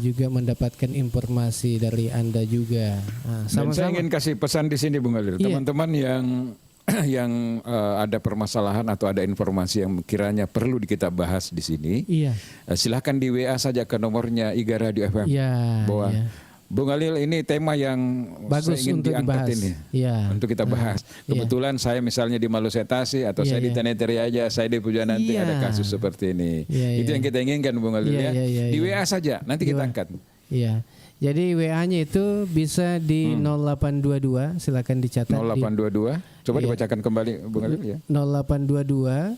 juga mendapatkan informasi dari Anda juga. Dan saya ingin kasih pesan di sini, Bung Alil, teman-teman yang ada permasalahan atau ada informasi yang kiranya perlu kita bahas di sini, silahkan di WA saja ke nomornya IGA Radio FM. Bahwa Bung Alil ini tema yang bagus saya ingin untuk diangkat dibahas. Ini untuk kita bahas. Kebetulan saya misalnya di Maluku Setasi atau saya di Taneteri aja, saya di Puja nanti ada kasus seperti ini. Itu yang kita inginkan, Bung Alil Di WA saja, nanti kita angkat. Jadi WA-nya itu bisa di 0822, silakan dicatat. 0822, coba dibacakan kembali, Bung Alil 0822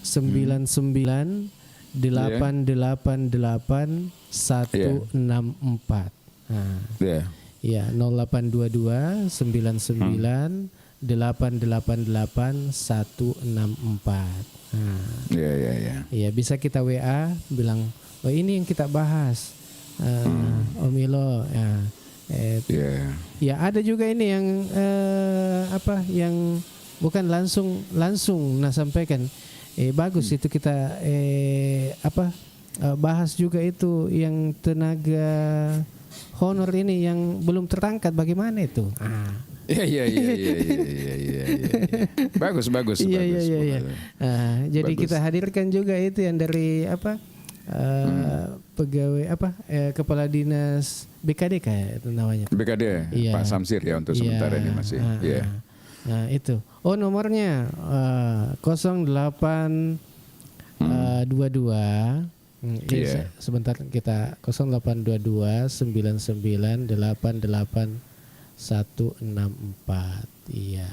99 888 164. Nah, Ya. ya 0822 99 888 164. Nah, Ya, ya, ya. ya bisa kita WA bilang, oh ini yang kita bahas, Om Ilo. Ya, Ya. ya ada juga ini yang yang bukan langsung nah sampaikan. Bagus itu kita bahas juga itu yang tenaga honor ini yang belum terangkat bagaimana itu. Iya. Bagus. Iya. Jadi Bagus. kita hadirkan juga itu yang dari pegawai kepala dinas BKD kayak itu namanya. BKD Iya. Pak Samsir ya untuk sementara ini masih. Iya. Nah itu. Oh nomornya 0822. Iya. Sebentar kita 0822 99 88 164. Iya.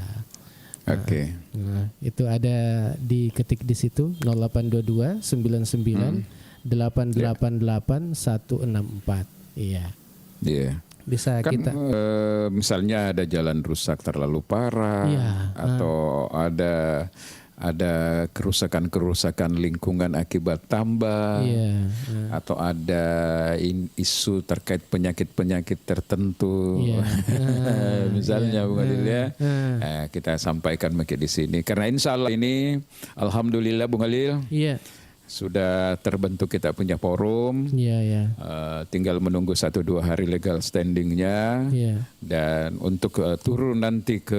Oke. Nah, itu ada diketik di situ 0822 99 888 164. Iya. Iya. Bisa Kan kita misalnya ada jalan rusak terlalu parah Iya, atau ada kerusakan lingkungan akibat tambang iya. atau ada isu terkait penyakit tertentu. Iya. Misalnya Bung Alil ya. Kita sampaikan mungkin di sini karena insya Allah ini alhamdulillah Bung Alil Iya. sudah terbentuk kita punya forum. Iya. Tinggal menunggu 1-2 hari legal standingnya. Iya. Dan untuk turun nanti ke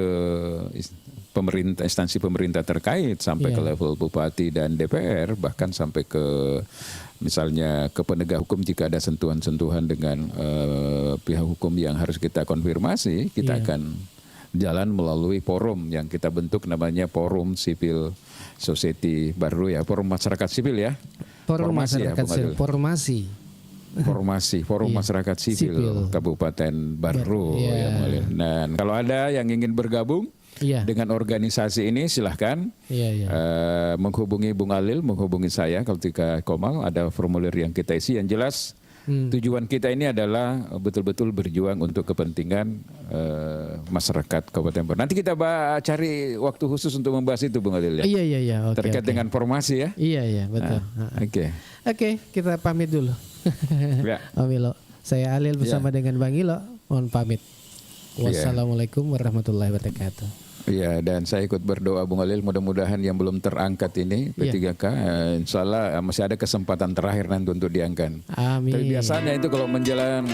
pemerintah, instansi pemerintah terkait sampai ke level bupati dan DPR, bahkan sampai ke misalnya ke penegak hukum jika ada sentuhan-sentuhan dengan pihak hukum yang harus kita konfirmasi, kita akan jalan melalui forum yang kita bentuk namanya Forum Civil Society baru ya, Forum Masyarakat Sipil ya. Forum Formasi ya, masyarakat Bung Adil. Forum Masyarakat Sipil Kabupaten Baru ya, Bung Adil. Dan kalau ada yang ingin bergabung dengan organisasi ini silahkan menghubungi Bung Alil, menghubungi saya ketika Komal, ada formulir yang kita isi yang jelas. Tujuan kita ini adalah betul-betul berjuang untuk kepentingan masyarakat Kabupaten Baru. Nanti kita cari waktu khusus untuk membahas itu Bung Alil ya. Iya. Terkait dengan formasi ya. Iya betul. Oke, kita pamit dulu. Ya. Om Ilo, saya Alil bersama dengan Bang Ilo, mohon pamit. Wassalamualaikum warahmatullahi wabarakatuh. Iya, dan saya ikut berdoa Bung Alil, mudah-mudahan yang belum terangkat ini P3K, insya Allah masih ada kesempatan terakhir nanti untuk diangkat. Amin. Tapi biasanya itu kalau menjelang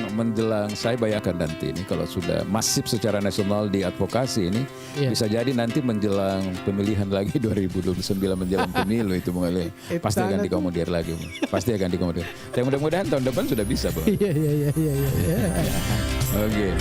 saya bayangkan nanti ini kalau sudah masif secara nasional di advokasi ini, bisa jadi nanti menjelang pemilihan lagi 2029 menjelang pemilu itu Bung Alil, pasti akan dikomodir lagi, pasti akan dikomodir. Tapi mudah-mudahan tahun depan sudah bisa Bung. Iya. Oke.